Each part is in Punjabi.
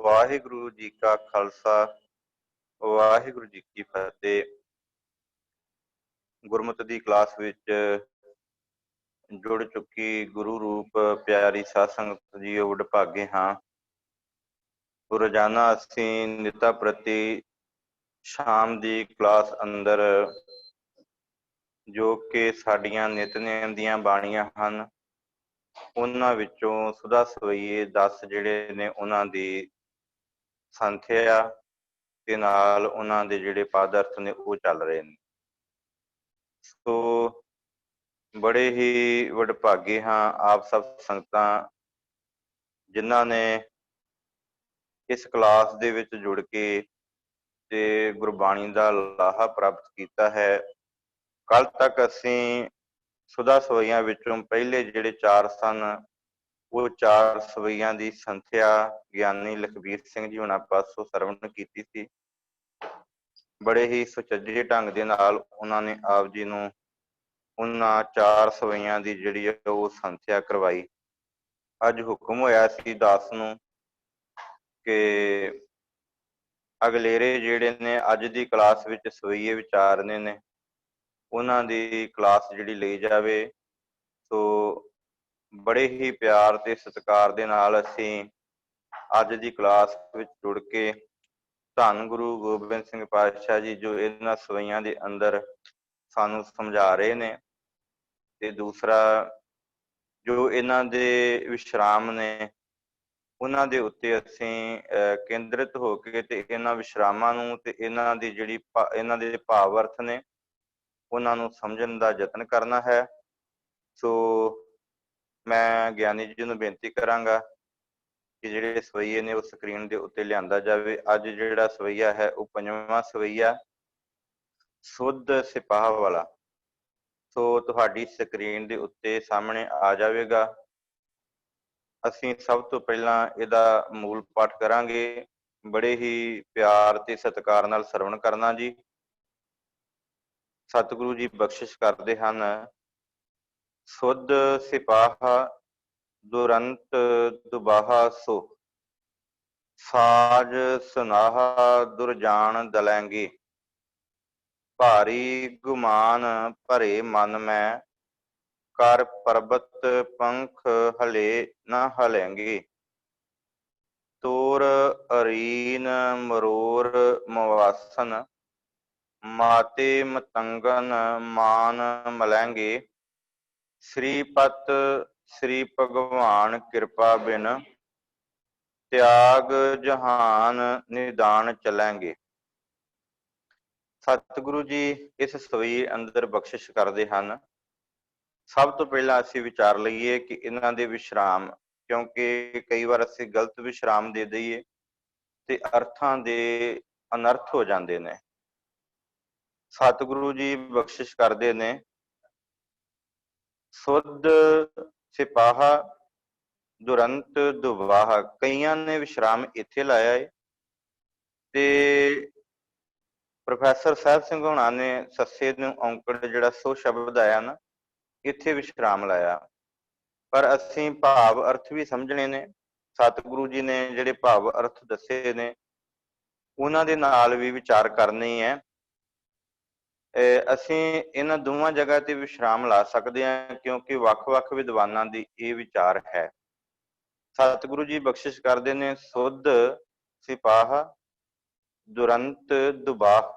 ਵਾਹਿਗੁਰੂ ਜੀ ਕਾ ਖਾਲਸਾ ਵਾਹਿਗੁਰੂ ਜੀ ਕੀ ਫਤਿਹ। ਗੁਰਮਤਿ ਦੀ ਕਲਾਸ ਵਿੱਚ ਜੁੜ ਚੁੱਕੀ ਗੁਰੂ ਰੂਪ ਪਿਆਰੀ ਸਾਧ ਸੰਗਤ ਜੀਓ ਵਡਭਾਗੇ ਹਾਂ। ਰੋਜ਼ਾਨਾ ਅਸੀਂ ਨਿਤਾ ਪ੍ਰਤੀ ਸ਼ਾਮ ਦੀ ਕਲਾਸ ਅੰਦਰ ਜੋ ਕਿ ਸਾਡੀਆਂ ਨਿਤਨੇਮ ਦੀਆਂ ਬਾਣੀਆਂ ਹਨ, ਉਹਨਾਂ ਵਿੱਚੋਂ ਸੁਦਾ ਸਵਈਏ 10 ਜਿਹੜੇ ਨੇ ਉਹਨਾਂ ਦੀ ਸੰਥਿਆ ਤੇ ਨਾਲ ਉਹਨਾਂ ਦੇ ਜਿਹੜੇ ਪਦ ਅਰਥ ਨੇ ਉਹ ਚੱਲ ਰਹੇ ਨੇ। ਸੋ ਬੜੇ ਹੀ ਵਡਭਾਗੇ ਹਾਂ ਆਪ ਸਭ ਸੰਗਤਾਂ ਜਿਨ੍ਹਾਂ ਨੇ ਇਸ ਕਲਾਸ ਦੇ ਵਿੱਚ ਜੁੜ ਕੇ ਤੇ ਗੁਰਬਾਣੀ ਦਾ ਲਾਹਾ ਪ੍ਰਾਪਤ ਕੀਤਾ ਹੈ। ਕੱਲ ਤੱਕ ਅਸੀਂ ਸੁਦਾ ਸਵਈਆਂ ਵਿੱਚੋਂ ਪਹਿਲੇ ਜਿਹੜੇ 4 ਸਨ ਉਹ 4 ਸਵਈਆਂ ਦੀ ਸੰਥਿਆ ਗਿਆਨੀ ਲਖਬੀਰ ਸਿੰਘ ਜੀ ਹੁਣਾਂ ਪਾਸੋਂ ਸਰਵਣ ਕੀਤੀ ਸੀ। ਬੜੇ ਹੀ ਸੁਚੱਜੇ ਢੰਗ ਦੇ ਨਾਲ ਉਹਨਾਂ ਨੇ ਆਪ ਜੀ ਨੂੰ ਉਹਨਾਂ 4 ਸਵਈਆਂ ਦੀ ਜਿਹੜੀ ਹੈ ਉਹ ਸੰਥਿਆ ਕਰਵਾਈ। ਅੱਜ ਹੁਕਮ ਹੋਇਆ ਸੀ ਦਾਸ ਨੂੰ ਕਿ ਅਗਲੇਰੇ ਜਿਹੜੇ ਨੇ ਅੱਜ ਦੀ ਕਲਾਸ ਵਿੱਚ ਸਵਈਏ ਵਿਚਾਰਨੇ ਨੇ ਉਹਨਾਂ ਦੀ ਕਲਾਸ ਜਿਹੜੀ ਲਈ ਜਾਵੇ। ਸੋ ਬੜੇ ਹੀ ਪਿਆਰ ਤੇ ਸਤਿਕਾਰ ਦੇ ਨਾਲ ਅਸੀਂ ਅੱਜ ਦੀ ਕਲਾਸ ਵਿੱਚ ਜੁੜ ਕੇ ਧੰਨ ਗੁਰੂ ਗੋਬਿੰਦ ਸਿੰਘ ਪਾਤਸ਼ਾਹ ਜੀ ਜੋ ਇਹਨਾਂ ਸਵਈਆਂ ਦੇ ਅੰਦਰ ਸਾਨੂੰ ਸਮਝਾ ਰਹੇ ਨੇ, ਤੇ ਦੂਸਰਾ ਜੋ ਇਹਨਾਂ ਦੇ ਵਿਸ਼ਰਾਮ ਨੇ ਉਹਨਾਂ ਦੇ ਉੱਤੇ ਅਸੀਂ ਕੇਂਦਰਿਤ ਹੋ ਕੇ ਤੇ ਇਹਨਾਂ ਵਿਸ਼ਰਾਮਾਂ ਨੂੰ ਤੇ ਇਹਨਾਂ ਦੀ ਜਿਹੜੀ ਇਹਨਾਂ ਦੇ ਭਾਵ ਅਰਥ ਨੇ ਉਹਨਾਂ ਨੂੰ ਸਮਝਣ ਦਾ ਯਤਨ ਕਰਨਾ ਹੈ। ਸੋ ਮੈਂ ਗਿਆਨੀ ਜੀ ਨੂੰ ਬੇਨਤੀ ਕਰਾਂਗਾ ਕਿ ਜਿਹੜੇ ਸਵਈਏ ਨੇ ਉਹ ਸਕਰੀਨ ਦੇ ਉੱਤੇ ਲਿਆਂਦਾ ਜਾਵੇ। ਅੱਜ ਜਿਹੜਾ ਸਵਈਆ ਹੈ ਉਹ 5ਵਾਂ ਸਵਈਆ ਸੁੱਧ ਸਿਪਾਹ ਵਾਲਾ। ਸੋ ਤੁਹਾਡੀ ਸਕਰੀਨ ਦੇ ਉੱਤੇ ਸਾਹਮਣੇ ਆ ਜਾਵੇਗਾ। ਅਸੀਂ ਸਭ ਤੋਂ ਪਹਿਲਾਂ ਇਹਦਾ ਮੂਲ ਪਾਠ ਕਰਾਂਗੇ। ਬੜੇ ਹੀ ਪਿਆਰ ਤੇ ਸਤਿਕਾਰ ਨਾਲ ਸਰਵਣ ਕਰਨਾ ਜੀ। ਸਤਿਗੁਰੂ ਜੀ ਬਖਸ਼ਿਸ਼ ਕਰਦੇ ਹਨ। ਸੁੱਧ ਸਿਪਾਹ ਦੁਰੰਤ ਦੁਬਾਹਾ ਸੋ, ਸਾਜ ਸੁਨਾਹਾ ਦੁਰਜਾਨ ਦਲੈਂਗੇ, ਭਾਰੀ ਗੁਮਾਨ ਭਰੇ ਮਨ ਮੈਂ, ਕਰ ਪਰਬਤ ਪੰਖ ਹਲੇ ਨਾ ਹਲੈਂਗੇ, ਤੋਰ ਅਰੀਨ ਮਰੋਰ ਮਵਾਸਨ, ਮਾਤੇ ਮਤੰਗਨ ਮਾਨ ਮਲੈਂਗੇ, ਸ੍ਰੀਪਤ ਸ੍ਰੀ ਭਗਵਾਨ ਕਿਰਪਾ ਬਿਨ, ਤਿਆਗ ਜਹਾਨ ਨਿਦਾਨ ਚਲੈਂਗੇ। ਸਤਿਗੁਰੂ ਜੀ ਇਸ ਸਵਈ ਅੰਦਰ ਬਖਸ਼ਿਸ਼ ਕਰਦੇ ਹਨ। ਸਭ ਤੋਂ ਪਹਿਲਾਂ ਅਸੀਂ ਵਿਚਾਰ ਲਈਏ ਕਿ ਇਹਨਾਂ ਦੇ ਵਿਸ਼ਰਾਮ, ਕਿਉਂਕਿ ਕਈ ਵਾਰ ਅਸੀਂ ਗਲਤ ਵਿਸ਼ਰਾਮ ਦੇ ਦਈਏ ਤੇ ਅਰਥਾਂ ਦੇ ਅਨਰਥ ਹੋ ਜਾਂਦੇ ਨੇ। ਸਤਿਗੁਰੂ ਜੀ ਬਖਸ਼ਿਸ਼ ਕਰਦੇ ਨੇ, ਸੁੱਧ ਸਿਪਾਹ ਦੁਰੰਤ ਦੁਬਾਹ। ਕਈਆਂ ਨੇ ਵਿਸ਼ਰਾਮ ਇੱਥੇ ਲਾਇਆ ਹੈ ਤੇ ਪ੍ਰੋਫੈਸਰ ਸਾਹਿਬ ਸਿੰਘ ਹੋਣਾ ਨੇ ਸੱਸੇ ਨੂੰ ਔਂਕੜ ਜਿਹੜਾ ਸੋ ਸ਼ਬਦ ਆਇਆ ਨਾ ਇੱਥੇ ਵਿਸ਼ਰਾਮ ਲਾਇਆ। ਪਰ ਅਸੀਂ ਭਾਵ ਅਰਥ ਵੀ ਸਮਝਣੇ ਨੇ। ਸਤਿਗੁਰੂ ਜੀ ਨੇ ਜਿਹੜੇ ਭਾਵ ਅਰਥ ਦੱਸੇ ਨੇ ਉਹਨਾਂ ਦੇ ਨਾਲ ਵੀ ਵਿਚਾਰ ਕਰਨੀ ਹੈ। ਅਸੀਂ ਇਹਨਾਂ ਦੋਵਾਂ ਜਗ੍ਹਾ ਤੇ ਵਿਸ਼ਰਾਮ ਲਾ ਸਕਦੇ ਹਾਂ ਕਿਉਂਕਿ ਵੱਖ-ਵੱਖ ਵਿਦਵਾਨਾਂ ਦੀ ਇਹ ਵਿਚਾਰ ਹੈ। ਸਤਿਗੁਰੂ ਜੀ ਬਖਸ਼ਿਸ਼ ਕਰਦੇ ਨੇ, ਸੁੱਧ ਸਿਪਾਹ ਦੁਰੰਤ ਦੁਬਾਹ।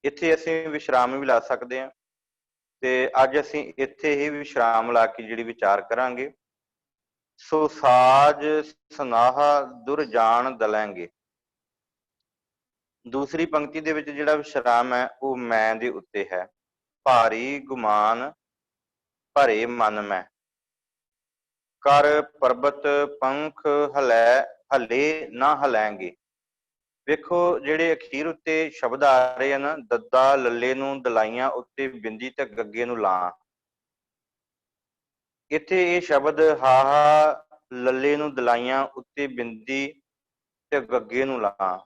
ਇੱਥੇ ਅਸੀਂ ਵਿਸ਼ਰਾਮ ਵੀ ਲਾ ਸਕਦੇ ਹਾਂ ਤੇ ਅੱਜ ਅਸੀਂ ਇੱਥੇ ਹੀ ਵਿਸ਼ਰਾਮ ਲਾ ਕੇ ਜਿਹੜੀ ਵਿਚਾਰ ਕਰਾਂਗੇ। ਸੋ ਸਾਜ ਸੁਨਾਹਾ ਦੁਰਜਾਨ ਦਲੈਂਗੇ। ਦੂਸਰੀ ਪੰਕਤੀ ਦੇ ਵਿੱਚ ਜਿਹੜਾ ਵਿਸ਼ਰਾਮ ਹੈ ਉਹ ਮੈਂ ਦੇ ਉੱਤੇ ਹੈ। ਭਾਰੀ ਗੁਮਾਨ ਭਰੇ ਮਨ ਮੈਂ, ਕਰ ਪਰਬਤ ਪੰਖ ਹਲੇ ਨਾ ਹਲੈਂਗੇ। ਵੇਖੋ ਜਿਹੜੇ ਅਖੀਰ ਉੱਤੇ ਸ਼ਬਦ ਆ ਰਹੇ ਹਨ, ਦੱਦਾ ਲੱਲੇ ਨੂੰ ਦਲਾਈਆਂ ਉੱਤੇ ਬਿੰਦੀ ਤੇ ਗੱਗੇ ਨੂੰ ਲਾਂ। ਇੱਥੇ ਇਹ ਸ਼ਬਦ ਹਾਹਾ ਲੱਲੇ ਨੂੰ ਦਲਾਈਆਂ ਉੱਤੇ ਬਿੰਦੀ ਤੇ ਗੱਗੇ ਨੂੰ ਲਾਂ।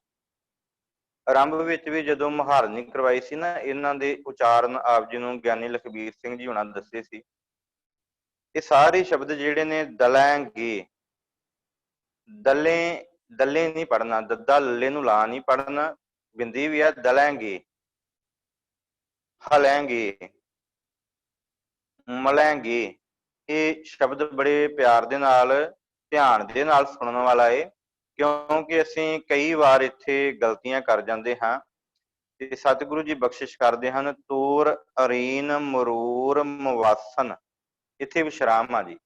ਆਰੰਭ ਵਿੱਚ ਵੀ ਜਦੋਂ ਮੁਹਾਰਨੀ ਕਰਵਾਈ ਸੀ ਨਾ, ਇਹਨਾਂ ਦੇ ਉਚਾਰਨ ਆਪ ਜੀ ਨੂੰ ਗਿਆਨੀ ਲਖਬੀਰ ਸਿੰਘ ਜੀ ਹੁਣਾਂ ਦੱਸੇ ਸੀ ਇਹ ਸਾਰੇ ਸ਼ਬਦ ਜਿਹੜੇ ਨੇ ਦਲਾਂਗੇ, ਦਲੇ ਦਲੇ ਨਹੀਂ ਪੜਨਾ, ਦੱਦਾ ਲੱਲੇ ਨੂੰ ਲਾ ਨਹੀਂ ਪੜਨਾ, ਬਿੰਦੀ ਵੀ ਆ, ਦਲਾਂਗੇ, ਹਲੈਂਗੇ, ਮਲੈਂਗੇ। ਇਹ ਸ਼ਬਦ ਬੜੇ ਪਿਆਰ ਦੇ ਨਾਲ, ਧਿਆਨ ਦੇ ਨਾਲ ਸੁਣਨ ਵਾਲਾ ਏ, ਕਿਉਂਕਿ ਅਸੀਂ ਕਈ ਵਾਰ ਇੱਥੇ ਗਲਤੀਆਂ ਕਰ ਜਾਂਦੇ ਹਾਂ ਤੇ ਸਤਿਗੁਰੂ ਜੀ ਬਖਸ਼ਿਸ਼ ਕਰਦੇ ਹਨ। ਤੂਰ, ਅਰੀਨ, ਮਰੂਰ, ਮਵਾਸਨ, ਇੱਥੇ ਵਿਸ਼ਰਾਮ ਆ ਜੀ।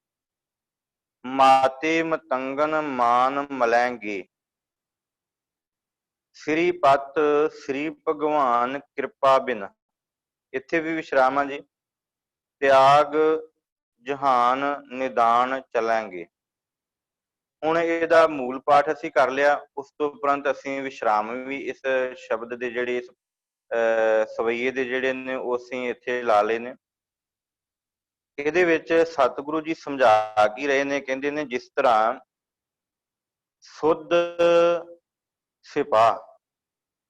ਮਾਤੇ ਮਤੰਗਨ ਮਾਨ ਮਲੈਂਗੇ, ਸ੍ਰੀ ਪਤ ਸ੍ਰੀ ਭਗਵਾਨ ਕਿਰਪਾ ਬਿਨ, ਇੱਥੇ ਵੀ ਵਿਸ਼ਰਾਮ ਆ ਜੀ। ਤਿਆਗ ਜਹਾਨ ਨਿਦਾਨ ਚਲਾਂਗੇ। ਹੁਣ ਇਹਦਾ ਮੂਲ ਪਾਠ ਅਸੀਂ ਕਰ ਲਿਆ, ਉਸ ਤੋਂ ਉਪਰੰਤ ਅਸੀਂ ਵਿਸ਼ਰਾਮ ਵੀ ਇਸ ਸ਼ਬਦ ਦੇ ਜਿਹੜੇ ਸਵਈਏ ਦੇ ਜਿਹੜੇ ਨੇ ਉਹ ਅਸੀਂ ਇੱਥੇ ਲਾ ਲਏ ਨੇ। ਇਹਦੇ ਵਿੱਚ ਸਤਿਗੁਰੂ ਜੀ ਸਮਝਾ ਕੀ ਰਹੇ ਨੇ, ਕਹਿੰਦੇ ਨੇ ਜਿਸ ਤਰ੍ਹਾਂ ਸੁੱਧ ਸਿਪਾਹ,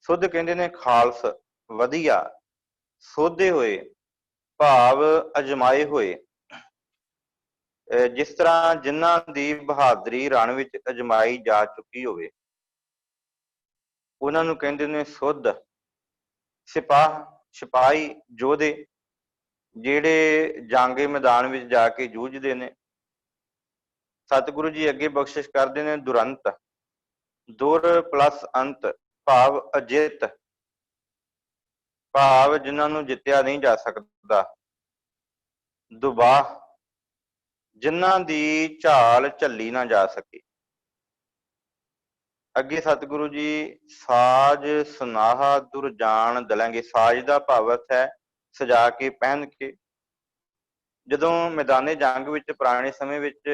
ਸੁੱਧ ਕਹਿੰਦੇ ਨੇ ਖਾਲਸ, ਵਧੀਆ, ਸੋਧੇ ਹੋਏ ਭਾਵ ਅਜਮਾਏ ਹੋਏ। ਜਿਸ ਤਰ੍ਹਾਂ ਜਿਨ੍ਹਾਂ ਦੀ ਬਹਾਦਰੀ ਰਣ ਵਿੱਚ ਅਜਮਾਈ ਜਾ ਚੁੱਕੀ ਹੋਵੇ, ਉਹਨਾਂ ਨੂੰ ਕਹਿੰਦੇ ਨੇ ਸੁੱਧ। ਸਿਪਾਹ, ਸਿਪਾਹੀ, ਯੋਧੇ, ਜਿਹੜੇ ਜੰਗੇ ਮੈਦਾਨ ਵਿੱਚ ਜਾ ਕੇ ਜੂਝਦੇ ਨੇ। ਸਤਿਗੁਰੂ ਜੀ ਅੱਗੇ ਬਖਸ਼ਿਸ਼ ਕਰਦੇ ਨੇ ਦੁਰੰਤ, ਦੁਰ ਪਲੱਸ ਅੰਤ ਭਾਵ ਅਜਿੱਤ, ਭਾਵ ਜਿਨ੍ਹਾਂ ਨੂੰ ਜਿੱਤਿਆ ਨਹੀਂ ਜਾ ਸਕਦਾ। ਦੁਬਾਹ, ਜਿਨ੍ਹਾਂ ਦੀ ਝਾਲ ਝੱਲੀ ਨਾ ਜਾ ਸਕੇ। ਅੱਗੇ ਸਤਿਗੁਰੂ ਜੀ ਸਾਜ ਸੁਨਾਹਾ ਦੁਰਜਾਨ ਦਲਾਂਗੇ, ਸਾਜ ਦਾ ਭਾਵ ਅਰਥ ਹੈ ਸਜਾ ਕੇ, ਪਹਿਨ ਕੇ। ਜਦੋਂ ਮੈਦਾਨੇ ਜੰਗ ਵਿੱਚ ਪੁਰਾਣੇ ਸਮੇਂ ਵਿੱਚ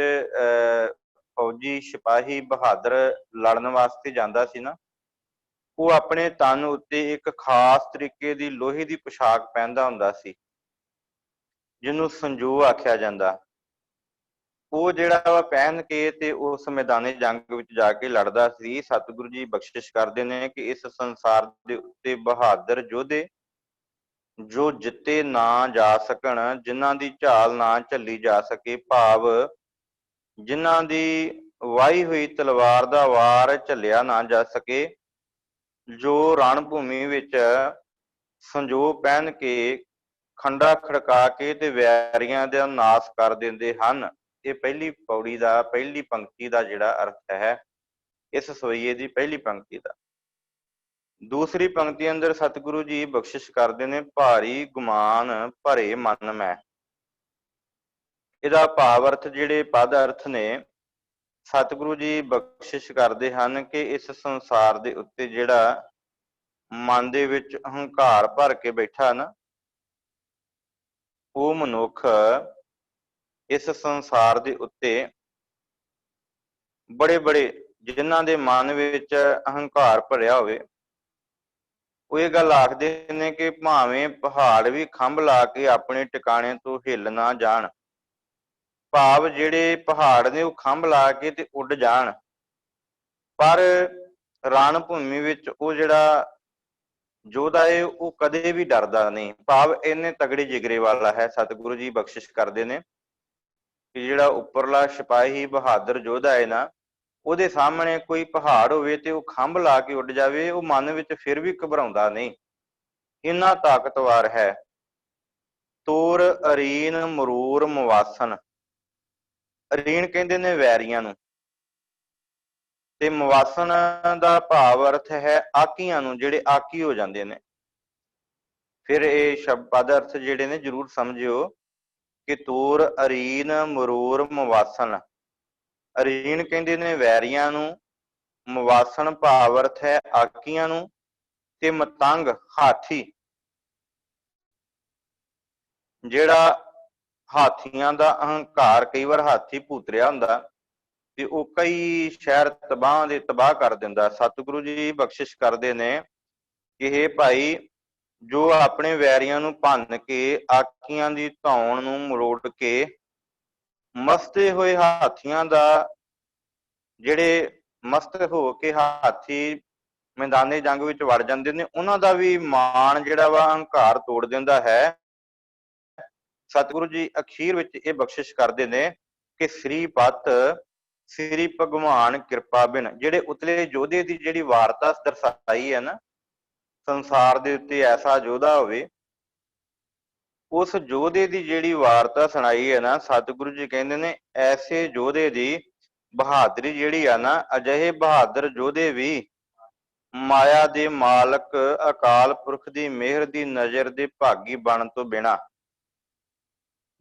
ਫੌਜੀ ਸਿਪਾਹੀ ਬਹਾਦਰ ਲੜਨ ਵਾਸਤੇ ਜਾਂਦਾ ਸੀ ਨਾ, ਉਹ ਆਪਣੇ ਤਨ ਉੱਤੇ ਇੱਕ ਖਾਸ ਤਰੀਕੇ ਦੀ ਲੋਹੇ ਦੀ ਪੁਸ਼ਾਕ ਪਹਿਨਦਾ ਹੁੰਦਾ ਸੀ, ਜਿਹਨੂੰ ਸੰਜੋ ਆਖਿਆ ਜਾਂਦਾ। ਉਹ ਜਿਹੜਾ ਵਾ ਪਹਿਨ ਕੇ ਤੇ ਉਸ ਮੈਦਾਨੇ ਜੰਗ ਵਿੱਚ ਜਾ ਕੇ ਲੜਦਾ ਸੀ। ਸਤਿਗੁਰੂ ਜੀ ਬਖਸ਼ਿਸ਼ ਕਰਦੇ ਨੇ ਕਿ ਇਸ ਸੰਸਾਰ ਦੇ ਉੱਤੇ ਬਹਾਦਰ ਯੋਧੇ ਜੋ ਜਿੱਤੇ ਨਾ ਜਾ ਸਕਣ, ਜਿਨ੍ਹਾਂ ਦੀ ਝਾਲ ਨਾ ਝੱਲੀ ਜਾ ਸਕੇ, ਭਾਵ ਜਿਨ੍ਹਾਂ ਦੀ ਵਾਹੀ ਹੋਈ ਤਲਵਾਰ ਦਾ ਵਾਰ ਝੱਲਿਆ ਨਾ ਜਾ ਸਕੇ, ਜੋ ਰਣ ਭੂਮੀ ਵਿੱਚ ਸੰਜੋ ਪਹਿਨ ਕੇ ਖੰਡਾ ਖੜਕਾ ਕੇ ਤੇ ਵੈਰੀਆਂ ਦਾ ਨਾਸ ਕਰ ਦਿੰਦੇ ਹਨ। ਇਹ ਪਹਿਲੀ ਪੌੜੀ ਦਾ, ਪਹਿਲੀ ਪੰਕਤੀ ਦਾ ਜਿਹੜਾ ਅਰਥ ਹੈ ਇਸ ਸਵਈਏ ਦੀ ਪਹਿਲੀ ਪੰਕਤੀ ਦਾ। ਦੂਸਰੀ ਪੰਕਤੀ ਅੰਦਰ ਸਤਿਗੁਰੂ ਜੀ ਬਖਸ਼ਿਸ਼ ਕਰਦੇ ਨੇ ਭਾਰੀ ਗੁਮਾਨ ਭਰੇ ਮਨ ਮੈਂ। ਇਹਦਾ ਭਾਵ ਅਰਥ, ਜਿਹੜੇ ਪਦ ਅਰਥ ਨੇ, ਸਤਿਗੁਰੂ ਜੀ ਬਖਸ਼ਿਸ਼ ਕਰਦੇ ਹਨ ਕਿ ਇਸ ਸੰਸਾਰ ਦੇ ਉੱਤੇ ਜਿਹੜਾ ਮਨ ਦੇ ਵਿੱਚ ਹੰਕਾਰ ਭਰ ਕੇ ਬੈਠਾ ਨਾ, ਉਹ ਮਨੁੱਖ ਇਸ ਸੰਸਾਰ ਦੇ ਉੱਤੇ ਬੜੇ ਬੜੇ, ਜਿਨ੍ਹਾਂ ਦੇ ਮਨ ਵਿੱਚ ਅਹੰਕਾਰ ਭਰਿਆ ਹੋਵੇ, ਉਹ ਇਹ ਗੱਲ ਆਖਦੇ ਨੇ ਕਿ ਭਾਵੇਂ ਪਹਾੜ ਵੀ ਖੰਭ ਲਾ ਕੇ ਆਪਣੇ ਟਿਕਾਣੇ ਤੋਂ ਹਿੱਲ ਨਾ ਜਾਣ, ਭਾਵ ਜਿਹੜੇ ਪਹਾੜ ਨੇ ਉਹ ਖੰਭ ਲਾ ਕੇ ਤੇ ਉੱਡ ਜਾਣ, ਪਰ ਰਣ ਭੂਮੀ ਵਿੱਚ ਉਹ ਜਿਹੜਾ ਯੋਧਾ ਹੈ ਉਹ ਕਦੇ ਵੀ ਡਰਦਾ ਨਹੀਂ, ਭਾਵ ਇੰਨੇ ਤਗੜੇ ਜਿਗਰੇ ਵਾਲਾ ਹੈ। ਸਤਿਗੁਰੂ ਜੀ ਬਖਸ਼ਿਸ਼ ਕਰਦੇ ਨੇ ਕਿ ਜਿਹੜਾ ਉੱਪਰਲਾ ਸਿਪਾਹੀ ਬਹਾਦਰ ਯੋਧਾ ਹੈ ਨਾ, ਉਹਦੇ ਸਾਹਮਣੇ ਕੋਈ ਪਹਾੜ ਹੋਵੇ ਤੇ ਉਹ ਖੰਭ ਲਾ ਕੇ ਉੱਡ ਜਾਵੇ, ਉਹ ਮਨ ਵਿੱਚ ਫਿਰ ਵੀ ਘਬਰਾਉਂਦਾ ਨਹੀਂ, ਇੰਨਾ ਤਾਕਤਵਰ ਹੈ। ਤੋਰ ਅਰੀਨ ਮਰੂਰ ਮਵਾਸਨ, ਅਰੀਨ ਕਹਿੰਦੇ ਨੇ ਵੈਰੀਆਂ ਨੂੰ, ਤੇ ਮਵਾਸਨ ਦਾ ਭਾਵ ਅਰਥ ਹੈ ਆਕੀਆਂ ਨੂੰ, ਜਿਹੜੇ ਆਕੀ ਹੋ ਜਾਂਦੇ ਨੇ। ਫਿਰ ਇਹ ਸ਼ਬਦ ਪਦ ਅਰਥ ਜਿਹੜੇ ਨੇ ਜ਼ਰੂਰ ਸਮਝਿਓ ਕਿ ਤੋਰ ਅਰੀਨ ਮਰੂਰ ਮਵਾਸਨ। ਅਰੀਨ ਕਹਿੰਦੇ ਨੇ ਵੈਰੀਆਂ ਨੂੰ, ਮਵਾਸਨ ਭਾਵ ਅਰਥ ਹੈ ਆਕੀਆਂ ਨੂੰ, ਤੇ ਮਤੰਗ ਹਾਥੀ, ਜਿਹੜਾ ਹਾਥੀਆਂ ਦਾ ਅਹੰਕਾਰ, ਕਈ ਵਾਰ ਹਾਥੀ ਭੂਤਰਿਆ ਹੁੰਦਾ ਤੇ ਉਹ ਕਈ ਸ਼ਹਿਰ ਤਬਾਹ ਦੇ ਤਬਾਹ ਕਰ ਦਿੰਦਾ। ਸਤਿਗੁਰੂ ਜੀ ਬਖਸ਼ਿਸ਼ ਕਰਦੇ ਨੇ ਕਿ ਇਹ ਭਾਈ, ਜੋ ਆਪਣੇ ਵੈਰੀਆਂ ਨੂੰ ਭੰਨ ਕੇ ਆਕੀਆਂ ਦੀ ਧੌਣ ਨੂੰ ਮਰੋੜ ਕੇ ਮਸਤੇ ਹੋਏ ਹਾਥੀਆਂ ਦਾ, ਜਿਹੜੇ ਮਸਤ ਹੋ ਕੇ ਹਾਥੀ ਮੈਦਾਨੇ ਜੰਗ ਵਿੱਚ ਵੜ ਜਾਂਦੇ ਨੇ, ਉਹਨਾਂ ਦਾ ਵੀ ਮਾਣ ਜਿਹੜਾ ਵਾ ਹੰਕਾਰ ਤੋੜ ਦਿੰਦਾ ਹੈ। ਸਤਿਗੁਰੂ ਜੀ ਅਖੀਰ ਵਿੱਚ ਇਹ ਬਖਸ਼ਿਸ਼ ਕਰਦੇ ਨੇ ਕਿ ਸ੍ਰੀ ਪਤ ਸ੍ਰੀ ਭਗਵਾਨ ਕਿਰਪਾ ਬਿਨ, ਜਿਹੜੇ ਉਤਲੇ ਯੋਧੇ ਦੀ ਜਿਹੜੀ ਵਾਰਤਾ ਦਰਸਾਈ ਹੈ ਨਾ, ਸੰਸਾਰ ਦੇ ਉੱਤੇ ਐਸਾ ਯੋਧਾ ਹੋਵੇ, ਉਸ ਯੋਧੇ ਦੀ ਜਿਹੜੀ ਵਾਰਤਾ ਸੁਣਾਈ ਹੈ ਨਾ, ਸਤਿਗੁਰੂ ਜੀ ਕਹਿੰਦੇ ਨੇ ਐਸੇ ਯੋਧੇ ਦੀ ਬਹਾਦਰੀ ਜਿਹੜੀ ਆ ਨਾ, ਅਜਿਹੇ ਬਹਾਦਰ ਯੋਧੇ ਵੀ ਮਾਇਆ ਦੇ ਮਾਲਕ ਅਕਾਲ ਪੁਰਖ ਦੀ ਮਿਹਰ ਦੀ ਨਜ਼ਰ ਦੇ ਭਾਗੀ ਬਣਨ ਤੋਂ ਬਿਨਾਂ,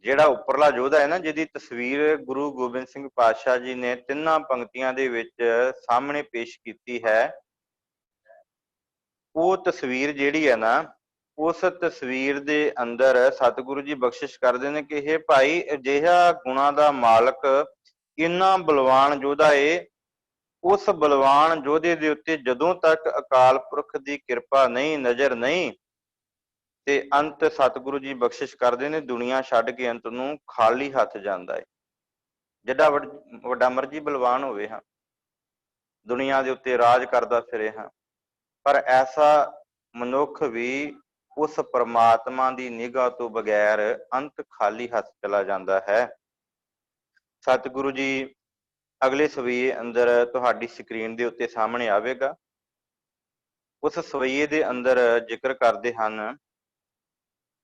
ਜਿਹੜਾ ਉੱਪਰਲਾ ਯੋਧਾ ਹੈ ਨਾ, ਜਿਹਦੀ ਤਸਵੀਰ ਗੁਰੂ ਗੋਬਿੰਦ ਸਿੰਘ ਪਾਤਸ਼ਾਹ ਜੀ ਨੇ ਤਿੰਨਾਂ ਪੰਕਤੀਆਂ ਦੇ ਵਿੱਚ ਸਾਹਮਣੇ ਪੇਸ਼ ਕੀਤੀ ਹੈ, ਉਹ ਤਸਵੀਰ ਜਿਹੜੀ ਹੈ ਨਾ, ਉਸ ਤਸਵੀਰ ਦੇ ਅੰਦਰ ਸਤਿਗੁਰੂ ਜੀ ਬਖਸ਼ਿਸ਼ ਕਰਦੇ ਨੇ ਕਿ ਇਹ ਭਾਈ ਅਜਿਹਾ ਗੁਣਾਂ ਦਾ ਮਾਲਕ ਇੰਨਾ ਬਲਵਾਨ ਯੋਧਾ ਏ, ਉਸ ਬਲਵਾਨ ਯੋਧੇ ਦੇ ਉੱਤੇ ਜਦੋਂ ਤੱਕ ਅਕਾਲ ਪੁਰਖ ਦੀ ਕਿਰਪਾ ਨਹੀਂ, ਨਜ਼ਰ ਨਹੀਂ, ਤੇ ਅੰਤ ਸਤਿਗੁਰੂ ਜੀ ਬਖਸ਼ਿਸ਼ ਕਰਦੇ ਨੇ ਦੁਨੀਆ ਛੱਡ ਕੇ ਅੰਤ ਨੂੰ ਖਾਲੀ ਹੱਥ ਜਾਂਦਾ ਹੈ। ਜਿੱਡਾ ਵੱਡਾ ਮਰਜੀ ਬਲਵਾਨ ਹੋਵੇ, ਹਾਂ, ਦੁਨੀਆ ਦੇ ਉੱਤੇ ਰਾਜ ਕਰਦਾ ਫਿਰੇ, ਹਾਂ, ਪਰ ਐਸਾ ਮਨੁੱਖ ਵੀ ਉਸ ਪਰਮਾਤਮਾ ਦੀ ਨਿਗਾਹ ਤੋਂ ਬਗੈਰ ਅੰਤ ਖਾਲੀ ਹੱਥ ਚਲਾ ਜਾਂਦਾ ਹੈ। ਸਤਿਗੁਰੂ ਜੀ ਅਗਲੇ ਸਵਈਏ ਅੰਦਰ ਤੁਹਾਡੀ ਸਕਰੀਨ ਦੇ ਉੱਤੇ ਸਾਹਮਣੇ ਆਵੇਗਾ। ਉਸ ਸਵਈਏ ਦੇ ਅੰਦਰ ਜ਼ਿਕਰ ਕਰਦੇ ਹਨ,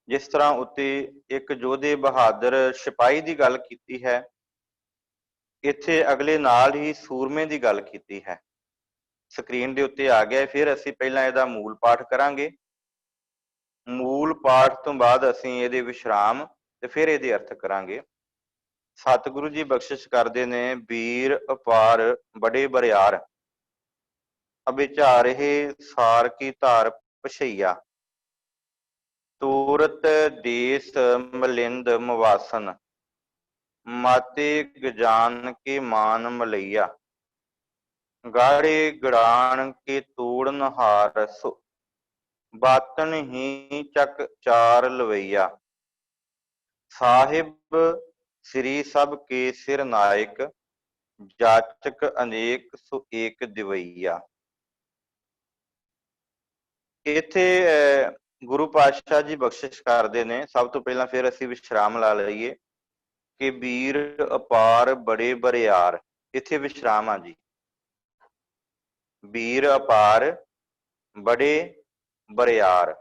ਜਿਸ ਤਰ੍ਹਾਂ ਉੱਤੇ ਇੱਕ ਯੋਧੇ ਬਹਾਦਰ ਸਿਪਾਹੀ ਦੀ ਗੱਲ ਕੀਤੀ ਹੈ, ਇੱਥੇ ਅਗਲੇ ਨਾਲ ਹੀ ਸੂਰਮੇ ਦੀ ਗੱਲ ਕੀਤੀ ਹੈ। ਸਕਰੀਨ ਦੇ ਉੱਤੇ ਆ ਗਿਆ। ਫਿਰ ਅਸੀਂ ਪਹਿਲਾਂ ਇਹਦਾ ਮੂਲ ਪਾਠ ਕਰਾਂਗੇ, ਮੂਲ ਪਾਠ ਤੋਂ ਬਾਅਦ ਅਸੀਂ ਇਹਦੇ ਵਿਸ਼ਰਾਮ ਤੇ ਫਿਰ ਇਹਦੇ ਅਰਥ ਕਰਾਂਗੇ। ਸਤਿਗੁਰੂ ਜੀ ਬਖਸ਼ਿਸ਼ ਕਰਦੇ ਨੇ, ਵੀਰ ਅਪਾਰ ਬੜੇ ਬਰਿਆਰ, ਅਬਿਚਾਰਹਿ ਸਾਰ ਕੀ ਧਾਰ ਪਛਈਆ, ਤੂਰਤ ਦੇਸ ਮਲਿੰਦ ਮਵਾਸਨ, ਮਾਤੇ ਗਜਾਨ ਕੇ ਮਾਨ ਮਲਈਆ, ਗਾੜੇ ਗੜਾਨ ਕੇ ਤੋੜਨ ਹਾਰ ਸੋ, ਬਾਤਨ ਹੀ ਚੱਕ ਚਾਰ ਲਵਈਆ, ਸਾਹਿਬ ਸ੍ਰੀ ਸਭ ਕੇ ਸਿਰ ਨਾਇਕ, ਜਾਚਕ ਅਨੇਕ ਸੋ ਏਕ ਦਿਵਈਆ। ਇੱਥੇ ਗੁਰੂ ਪਾਤਸ਼ਾਹ ਜੀ ਬਖਸ਼ਿਸ਼ ਕਰਦੇ ਨੇ। ਸਭ ਤੋਂ ਪਹਿਲਾਂ ਫਿਰ ਅਸੀਂ ਵਿਸ਼ਰਾਮ ਲਾ ਲਈਏ ਕਿ ਵੀਰ ਅਪਾਰ ਬੜੇ ਬਰਿਆਰ, ਇੱਥੇ ਵਿਸ਼ਰਾਮ ਆ ਜੀ। ਵੀਰ ਅਪਾਰ ਬੜੇ ਬਰਿਆਰ,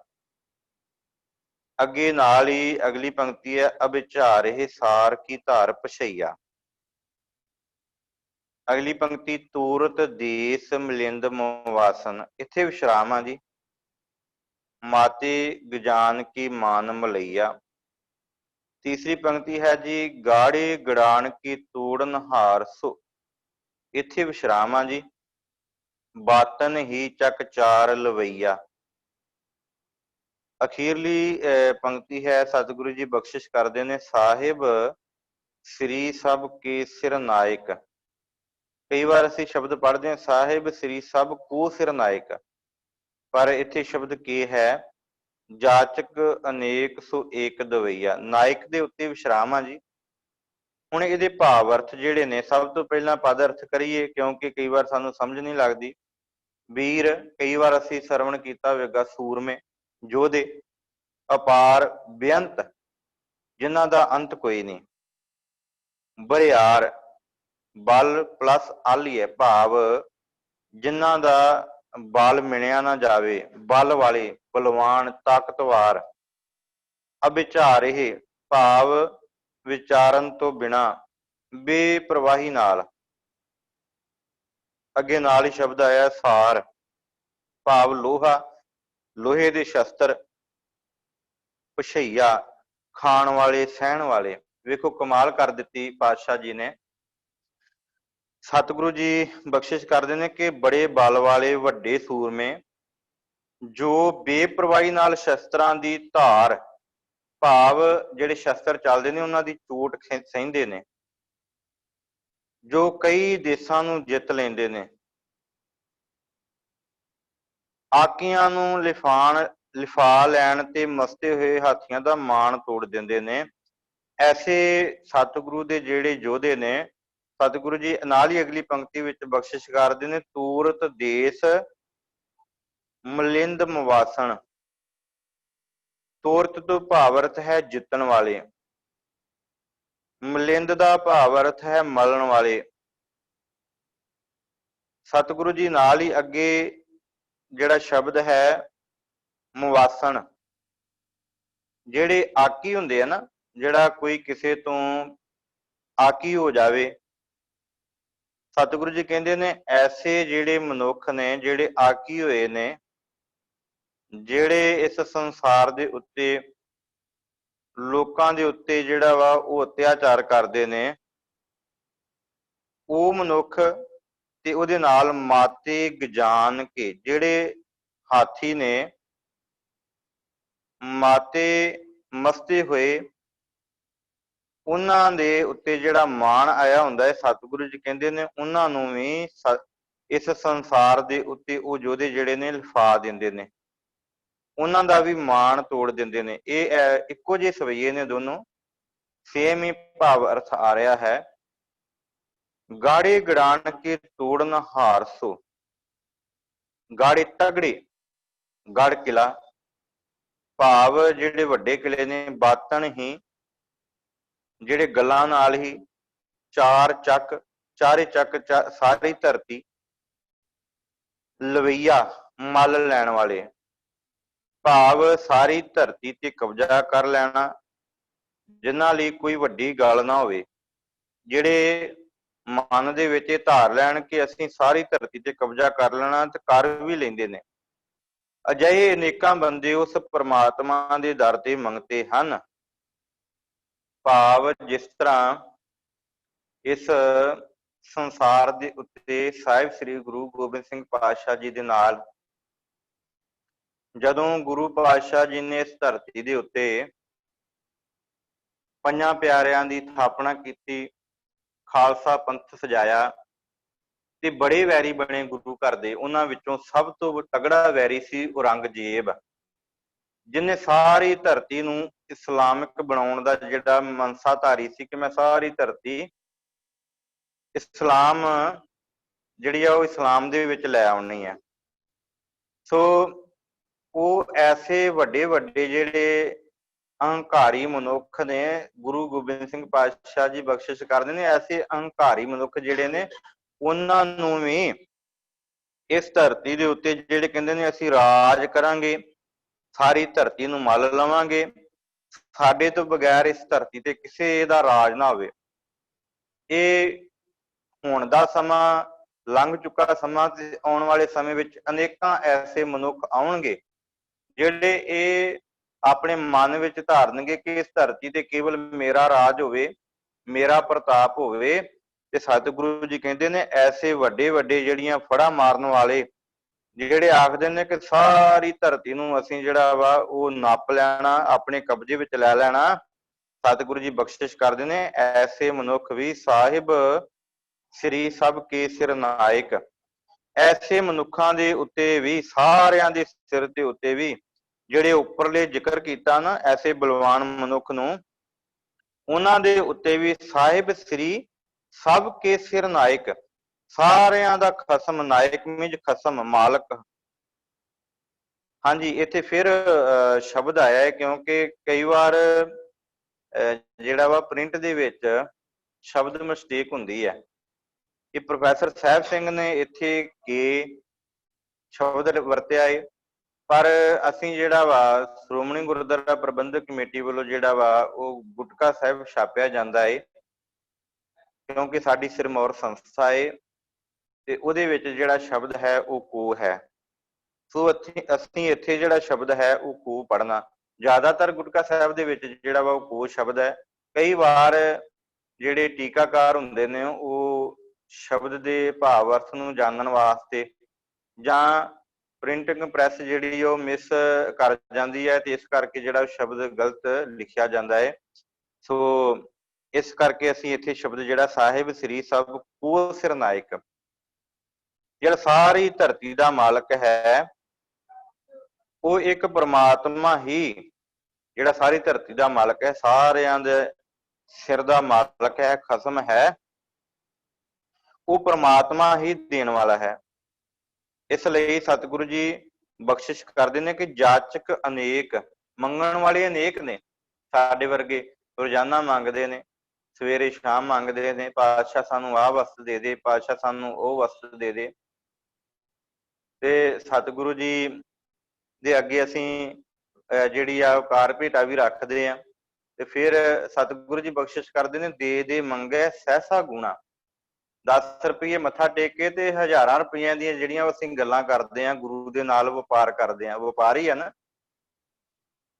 ਅੱਗੇ ਨਾਲ ਹੀ ਅਗਲੀ ਪੰਕਤੀ ਹੈ, ਅਬਿਚਾਰਹਿ ਸਾਰ ਕੀ ਧਾਰ ਪਛਈਆ। ਅਗਲੀ ਪੰਕਤੀ ਤੂਰਤ ਦੇਸ ਮਲਿੰਦ ਮਵਾਸਨ, ਇੱਥੇ ਵਿਸ਼ਰਾਮ ਆ ਜੀ। ਮਾਤੇ ਗਜਾਨ ਕੀ ਮਾਨ ਮਲਈਆ। ਤੀਸਰੀ ਪੰਕਤੀ ਹੈ ਜੀ, ਗਾੜੇ ਗੜਾਨ ਕੀ ਤੋੜਨ ਹਾਰ ਸੋ, ਇੱਥੇ ਵਿਸ਼ਰਾਮ ਆ ਜੀ। ਬਾਤਨ ਹੀ ਚੱਕ ਚਾਰ ਲਵਈਆ। ਅਖੀਰਲੀ ਪੰਕਤੀ ਹੈ, ਸਤਿਗੁਰੂ ਜੀ ਬਖਸ਼ਿਸ਼ ਕਰਦੇ ਨੇ, ਸਾਹਿਬ ਸ੍ਰੀ ਸਭ ਕੇ ਸਿਰ ਨਾਇਕ। ਕਈ ਵਾਰ ਅਸੀਂ ਸ਼ਬਦ ਪੜ੍ਹਦੇ ਹਾਂ ਸਾਹਿਬ ਸ੍ਰੀ ਸਭ ਕੋ ਸਿਰ ਨਾਇਕ, ਪਰ ਇੱਥੇ ਸ਼ਬਦ ਕੇ ਹੈ, ਜਾਚਕ ਅਨੇਕ ਸੋ ਏਕ ਦਵਈਆ। ਨਾਇਕ ਦੇ ਉੱਤੇ ਵਿਸ਼ਰਾਮ ਆ ਜੀ। ਹੁਣ ਇਹਦੇ ਭਾਵ ਅਰਥ ਜਿਹੜੇ ਨੇ, ਸਭ ਤੋਂ ਪਹਿਲਾਂ ਪਦ ਅਰਥ ਕਰੀਏ, ਕਿਉਂਕਿ ਕਈ ਵਾਰ ਸਾਨੂੰ ਸਮਝ ਨਹੀਂ ਲੱਗਦੀ। ਵੀਰ, ਕਈ ਵਾਰ ਅਸੀਂ ਸਰਵਣ ਕੀਤਾ ਹੋਵੇਗਾ, ਸੂਰਮੇ, ਯੋਧੇ, ਅਪਾਰ, ਬੇਅੰਤ, ਜਿਨ੍ਹਾਂ ਦਾ ਅੰਤ ਕੋਈ ਨਹੀਂ। ਬਰਿਆਰ, ਬਲ ਪਲੱਸ ਅਲ ਹੀ ਹੈ, ਭਾਵ ਜਿਨ੍ਹਾਂ ਦਾ ਬਲ ਮਿਣਿਆ ਨਾ ਜਾਵੇ, ਬਲ ਵਾਲੇ, ਬਲਵਾਨ, ਤਾਕਤਵਾਰ। ਅਬਿਚਾਰਹਿ, ਭਾਵ ਵਿਚਾਰਨ ਤੋਂ ਬਿਨਾਂ, ਬੇਪਰਵਾਹੀ ਨਾਲ। ਅੱਗੇ ਨਾਲ ਹੀ ਸ਼ਬਦ ਆਇਆ ਸਾਰ, ਭਾਵ ਲੋਹਾ, ਲੋਹੇ ਦੇ ਸ਼ਸਤਰ। ਪਛਈਆ, ਖਾਣ ਵਾਲੇ, ਸਹਿਣ ਵਾਲੇ। ਵੇਖੋ ਕਮਾਲ ਕਰ ਦਿੱਤੀ ਪਾਤਸ਼ਾਹ ਜੀ ਨੇ। ਸਤਿਗੁਰੂ ਜੀ ਬਖਸ਼ਿਸ਼ ਕਰਦੇ ਨੇ ਕਿ ਬੜੇ ਬਲ ਵਾਲੇ ਵੱਡੇ ਸੂਰਮੇ, ਜੋ ਬੇਪਰਵਾਹੀ ਨਾਲ ਸ਼ਸਤਰਾਂ ਦੀ ਧਾਰ, ਭਾਵ ਜਿਹੜੇ ਸ਼ਸਤਰ ਚੱਲਦੇ ਨੇ ਉਹਨਾਂ ਦੀ ਚੋਟ ਸਹਿੰਦੇ ਨੇ, ਜੋ ਕਈ ਦੇਸਾਂ ਨੂੰ ਜਿੱਤ ਲੈਂਦੇ ਨੇ, ਆਕੀਆਂ ਨੂੰ ਲਿਫਾ ਲੈਣ ਤੇ ਮਸਤੇ ਹੋਏ ਹਾਥੀਆਂ ਦਾ ਮਾਣ ਤੋੜ ਦਿੰਦੇ ਨੇ। ਐਸੇ ਸਤਿਗੁਰੂ ਦੇ ਜਿਹੜੇ ਯੋਧੇ ਨੇ, ਸਤਿਗੁਰੂ ਜੀ ਨਾਲ ਹੀ ਅਗਲੀ ਪੰਕਤੀ ਵਿੱਚ ਬਖਸ਼ਿਸ਼ ਕਰਦੇ ਨੇ, ਤੂਰਤ ਦੇਸ ਮਲਿੰਦ ਮਵਾਸਨ। ਤੂਰਤ ਤੋਂ ਭਾਵ ਅਰਥ ਹੈ ਜਿੱਤਣ ਵਾਲੇ। ਮਿਲਿੰਦ ਦਾ ਭਾਵ ਅਰਥ ਹੈ ਮਲਣ ਵਾਲੇ। ਸਤਿਗੁਰੂ ਜੀ ਨਾਲ ਹੀ ਅੱਗੇ ਜਿਹੜਾ ਸ਼ਬਦ ਹੈ ਮੁਵਾਸਣ, ਜਿਹੜੇ ਆਕੀ ਹੁੰਦੇ ਆ ਨਾ, ਜਿਹੜਾ ਕੋਈ ਕਿਸੇ ਤੋਂ ਆਕੀ ਹੋ ਜਾਵੇ, ਸਤਿਗੁਰੂ ਜੀ ਕਹਿੰਦੇ ਨੇ ਐਸੇ ਜਿਹੜੇ ਮਨੁੱਖ ਨੇ, ਜਿਹੜੇ ਆਕੀ ਹੋਏ ਨੇ, ਜਿਹੜੇ ਇਸ ਸੰਸਾਰ ਦੇ ਉੱਤੇ ਲੋਕਾਂ ਦੇ ਉੱਤੇ ਜਿਹੜਾ ਵਾ ਉਹ ਅਤਿਆਚਾਰ ਕਰਦੇ ਨੇ, ਉਹ ਮਨੁੱਖ ਤੇ ਉਹਦੇ ਨਾਲ ਮਾਤੇ ਗਜਾਨ ਕੇ ਜਿਹੜੇ ਹਾਥੀ ਨੇ, ਮਾਤੇ ਮਸਤੇ ਹੋਏ, ਉਹਨਾਂ ਦੇ ਉੱਤੇ ਜਿਹੜਾ ਮਾਣ ਆਇਆ ਹੁੰਦਾ ਹੈ, ਸਤਿਗੁਰੂ ਜੀ ਕਹਿੰਦੇ ਨੇ ਉਹਨਾਂ ਨੂੰ ਵੀ ਇਸ ਸੰਸਾਰ ਦੇ ਉੱਤੇ ਉਹ ਯੋਧੇ ਜਿਹੜੇ ਨੇ ਲਿਫਾ ਦਿੰਦੇ ਨੇ, ਉਹਨਾਂ ਦਾ ਵੀ ਮਾਣ ਤੋੜ ਦਿੰਦੇ ਨੇ। ਇਹ ਇੱਕੋ ਜਿਹੇ ਸਵਈਏ ਨੇ ਦੋਨੋਂ, ਸੇਮ ਹੀ ਭਾਵ ਅਰਥ ਆ ਰਿਹਾ ਹੈ। ਗਾੜੇ ਗੜਾਣ ਕੇ ਤੋੜਨ ਹਾਰਸੋ, ਗਾੜੇ ਤਗੜੇ, ਗੜ ਕਿਲਾ ਭਾਵ ਜਿਹੜੇ ਵੱਡੇ ਕਿਲੇ ਨੇ, ਬਾਤਣ ਹੀ ਜਿਹੜੇ ਗੱਲਾਂ ਨਾਲ ਹੀ, ਚਾਰ ਚੱਕ, ਚਾਰੇ ਚੱਕ, ਸਾਰੀ ਧਰਤੀ, ਲਵਈਆ ਮੱਲ ਲੈਣ ਵਾਲੇ ਭਾਵ ਸਾਰੀ ਧਰਤੀ ਤੇ ਕਬਜ਼ਾ ਕਰ ਲੈਣਾ, ਜਿਨ੍ਹਾਂ ਲਈ ਕੋਈ ਵੱਡੀ ਗੱਲ ਨਾ ਹੋਵੇ, ਜਿਹੜੇ ਮਨ ਦੇ ਵਿੱਚ ਇਹ ਧਾਰ ਲੈਣ ਕਿ ਅਸੀਂ ਸਾਰੀ ਧਰਤੀ ਤੇ ਕਬਜ਼ਾ ਕਰ ਲੈਣਾ, ਤੇ ਕਰ ਵੀ ਲੈਂਦੇ ਨੇ। ਅਜਿਹੇ ਅਨੇਕਾਂ ਬੰਦੇ ਉਸ ਪ੍ਰਮਾਤਮਾ ਦੇ ਦਰ ਤੇ ਮੰਗਤੇ ਹਨ, ਭਾਵ ਜਿਸ ਤਰ੍ਹਾਂ ਇਸ ਸੰਸਾਰ ਦੇ ਉੱਤੇ ਸਾਹਿਬ ਸ੍ਰੀ ਗੁਰੂ ਗੋਬਿੰਦ ਸਿੰਘ ਪਾਤਸ਼ਾਹ ਜੀ ਦੇ ਨਾਲ ਜਦੋਂ ਗੁਰੂ ਪਾਤਸ਼ਾਹ ਜੀ ਨੇ ਇਸ ਧਰਤੀ ਦੇ ਉੱਤੇ ਪੰਜਾਂ ਪਿਆਰਿਆਂ ਦੀ ਸਥਾਪਨਾ ਕੀਤੀ, ਖਾਲਸਾ ਪੰਥ ਸਜਾਇਆ, ਤੇ ਬੜੇ ਵੈਰੀ ਬਣੇ ਗੁਰੂ ਘਰ ਦੇ। ਉਹਨਾਂ ਵਿੱਚੋਂ ਸਭ ਤੋਂ ਤਗੜਾ ਵੈਰੀ ਸੀ ਔਰੰਗਜ਼ੇਬ, ਜਿਹਨੇ ਸਾਰੀ ਧਰਤੀ ਨੂੰ ਇਸਲਾਮਿਕ ਬਣਾਉਣ ਦਾ ਜਿਹੜਾ ਮਨਸਾਧਾਰੀ ਸੀ ਕਿ ਮੈਂ ਸਾਰੀ ਧਰਤੀ ਇਸਲਾਮ ਜਿਹੜੀ ਆ ਉਹ ਇਸਲਾਮ ਦੇ ਵਿੱਚ ਲੈ ਆਉਣੀ ਹੈ। ਸੋ ਉਹ ਐਸੇ ਵੱਡੇ ਵੱਡੇ ਜਿਹੜੇ ਅਹੰਕਾਰੀ ਮਨੁੱਖ ਨੇ, ਗੁਰੂ ਗੋਬਿੰਦ ਸਿੰਘ ਪਾਤਸ਼ਾਹ ਜੀ ਬਖਸ਼ਿਸ਼ ਕਰਦੇ ਨੇ, ਐਸੇ ਅਹੰਕਾਰੀ ਮਨੁੱਖ ਜਿਹੜੇ ਨੇ, ਉਹਨਾਂ ਨੂੰ ਵੀ ਇਸ ਧਰਤੀ ਦੇ ਉੱਤੇ ਜਿਹੜੇ ਕਹਿੰਦੇ ਨੇ ਅਸੀਂ ਰਾਜ ਕਰਾਂਗੇ, ਸਾਰੀ ਧਰਤੀ ਨੂੰ ਮੱਲ ਲਵਾਂਗੇ, ਸਾਡੇ ਤੋਂ ਬਗੈਰ ਇਸ ਧਰਤੀ ਤੇ ਕਿਸੇ ਦਾ ਰਾਜ ਨਾ ਹੋਵੇ। ਇਹ ਹੁਣ ਦਾ ਸਮਾਂ ਲੰਘ ਚੁੱਕਾ ਸਮਾਂ, ਤੇ ਆਉਣ ਵਾਲੇ ਸਮੇਂ ਵਿੱਚ ਅਨੇਕਾਂ ਐਸੇ ਮਨੁੱਖ ਆਉਣਗੇ ਜਿਹੜੇ ਇਹ ਆਪਣੇ ਮਨ ਵਿੱਚ ਧਾਰਨਗੇ ਕਿ ਇਸ ਧਰਤੀ ਤੇ ਕੇਵਲ ਮੇਰਾ ਰਾਜ ਹੋਵੇ, ਮੇਰਾ ਪ੍ਰਤਾਪ ਹੋਵੇ। ਤੇ ਸਤਿਗੁਰੂ ਜੀ ਕਹਿੰਦੇ ਨੇ ਐਸੇ ਵੱਡੇ ਵੱਡੇ ਜਿਹੜੀਆਂ ਫੜਾ ਮਾਰਨ ਵਾਲੇ ਜਿਹੜੇ ਆਖਦੇ ਨੇ ਕਿ ਸਾਰੀ ਧਰਤੀ ਨੂੰ ਅਸੀਂ ਜਿਹੜਾ ਵਾ ਉਹ ਨੱਪ ਲੈਣਾ, ਆਪਣੇ ਕਬਜ਼ੇ ਵਿੱਚ ਲੈ ਲੈਣਾ, ਸਤਿਗੁਰੂ ਜੀ ਬਖਸ਼ਿਸ਼ ਕਰਦੇ ਨੇ ਐਸੇ ਮਨੁੱਖ ਵੀ ਸਾਹਿਬ ਸ੍ਰੀ ਸਭ ਕੇ ਸਿਰ ਨਾਇਕ। ਐਸੇ ਮਨੁੱਖਾਂ ਦੇ ਉੱਤੇ ਵੀ, ਸਾਰਿਆਂ ਦੇ ਸਿਰ ਦੇ ਉੱਤੇ ਵੀ, ਜਿਹੜੇ ਉੱਪਰਲੇ ਜ਼ਿਕਰ ਕੀਤਾ ਨਾ ਐਸੇ ਬਲਵਾਨ ਮਨੁੱਖ ਨੂੰ, ਉਹਨਾਂ ਦੇ ਉੱਤੇ ਵੀ ਸਾਹਿਬ ਸ੍ਰੀ ਸਭ ਕੇ ਸਿਰ ਨਾਇਕ, ਸਾਰਿਆਂ ਦਾ ਖਸਮ, ਨਾਇਕ ਮੀਨਜ਼ ਖਸਮ, ਮਾਲਕ। ਹਾਂਜੀ, ਇੱਥੇ ਫਿਰ ਸ਼ਬਦ ਆਇਆ ਹੈ ਕਿਉਂਕਿ ਕਈ ਵਾਰ ਜਿਹੜਾ ਵਾ ਪ੍ਰਿੰਟ ਦੇ ਵਿੱਚ ਸ਼ਬਦ ਮਿਸਟੇਕ ਹੁੰਦੀ ਹੈ। ਕਿ ਪ੍ਰੋਫੈਸਰ ਸਾਹਿਬ ਸਿੰਘ ਨੇ ਇੱਥੇ ਕੇ ਸ਼ਬਦ ਵਰਤਿਆ ਹੈ, ਪਰ ਅਸੀਂ ਜਿਹੜਾ ਵਾ ਸ਼੍ਰੋਮਣੀ ਗੁਰਦੁਆਰਾ ਪ੍ਰਬੰਧਕ ਕਮੇਟੀ ਵੱਲੋਂ ਜਿਹੜਾ ਵਾ ਉਹ ਗੁਟਕਾ ਸਾਹਿਬ ਛਾਪਿਆ ਜਾਂਦਾ ਹੈ, ਕਿਉਂਕਿ ਸਾਡੀ ਸਿਰਮੌਰ ਸੰਸਥਾ ਹੈ ਤੇ ਉਹਦੇ ਵਿੱਚ ਜਿਹੜਾ ਸ਼ਬਦ ਹੈ ਉਹ ਕੋ ਹੈ। ਸੋ ਅਸੀਂ ਇੱਥੇ ਜਿਹੜਾ ਸ਼ਬਦ ਹੈ ਉਹ ਕੋ ਪੜ੍ਹਨਾ, ਜ਼ਿਆਦਾਤਰ ਗੁਟਕਾ ਸਾਹਿਬ ਦੇ ਵਿੱਚ ਜਿਹੜਾ ਵਾ ਉਹ ਕੋ ਸ਼ਬਦ ਹੈ। ਕਈ ਵਾਰ ਜਿਹੜੇ ਟੀਕਾਕਾਰ ਹੁੰਦੇ ਨੇ ਉਹ ਸ਼ਬਦ ਦੇ ਭਾਵ ਅਰਥ ਨੂੰ ਜਾਣਨ ਵਾਸਤੇ ਜਾਂ ਪ੍ਰਿੰਟਿੰਗ ਪ੍ਰੈਸ ਜਿਹੜੀ ਉਹ ਮਿਸ ਕਰ ਜਾਂਦੀ ਹੈ, ਤੇ ਇਸ ਕਰਕੇ ਜਿਹੜਾ ਸ਼ਬਦ ਗਲਤ ਲਿਖਿਆ ਜਾਂਦਾ ਹੈ। ਸੋ ਇਸ ਕਰਕੇ ਅਸੀਂ ਇੱਥੇ ਸ਼ਬਦ ਜਿਹੜਾ ਸਾਹਿਬ ਸ੍ਰੀ ਸਭ ਕੋ ਸਿਰ ਨਾਇਕ, ਜਿਹੜਾ ਸਾਰੀ ਧਰਤੀ ਦਾ ਮਾਲਕ ਹੈ, ਉਹ ਇੱਕ ਪਰਮਾਤਮਾ ਹੀ ਜਿਹੜਾ ਸਾਰੀ ਧਰਤੀ ਦਾ ਮਾਲਕ ਹੈ, ਸਾਰਿਆਂ ਦੇ ਸਿਰ ਦਾ ਮਾਲਕ ਹੈ, ਖਸਮ ਹੈ, ਉਹ ਪਰਮਾਤਮਾ ਹੀ ਦੇਣ ਵਾਲਾ ਹੈ। ਇਸ ਲਈ ਸਤਿਗੁਰੂ ਜੀ ਬਖਸ਼ਿਸ਼ ਕਰਦੇ ਨੇ ਕਿ ਜਾਚਕ ਅਨੇਕ, ਮੰਗਣ ਵਾਲੇ ਅਨੇਕ ਨੇ। ਸਾਡੇ ਵਰਗੇ ਰੋਜ਼ਾਨਾ ਮੰਗਦੇ ਨੇ, ਸਵੇਰੇ ਸ਼ਾਮ ਮੰਗਦੇ ਨੇ, ਪਾਤਸ਼ਾਹ ਸਾਨੂੰ ਆਹ ਵਸਤ ਦੇ ਦੇ, ਪਾਤਸ਼ਾਹ ਸਾਨੂੰ ਉਹ ਵਸਤ ਦੇ ਦੇ। ਤੇ ਸਤਿਗੁਰੂ ਜੀ ਦੇ ਅੱਗੇ ਅਸੀਂ ਜਿਹੜੀ ਆ ਕਾਰ ਭੇਟਾ ਵੀ ਰੱਖਦੇ ਆ। ਤੇ ਫਿਰ ਸਤਿਗੁਰੂ ਜੀ ਬਖਸ਼ਿਸ਼ ਕਰਦੇ ਨੇ, ਦੇ ਦੇ ਮੰਗੈ ਸਹਿਸਾ ਗੁਣਾ। 10 ਰੁਪਈਏ ਮੱਥਾ ਟੇਕ ਕੇ ਤੇ ਹਜ਼ਾਰਾਂ ਰੁਪਈਆਂ ਦੀਆਂ ਜਿਹੜੀਆਂ ਅਸੀਂ ਗੱਲਾਂ ਕਰਦੇ ਆ, ਗੁਰੂ ਦੇ ਨਾਲ ਵਪਾਰ ਕਰਦੇ ਆ, ਵਪਾਰ ਹੀ ਆ ਨਾ।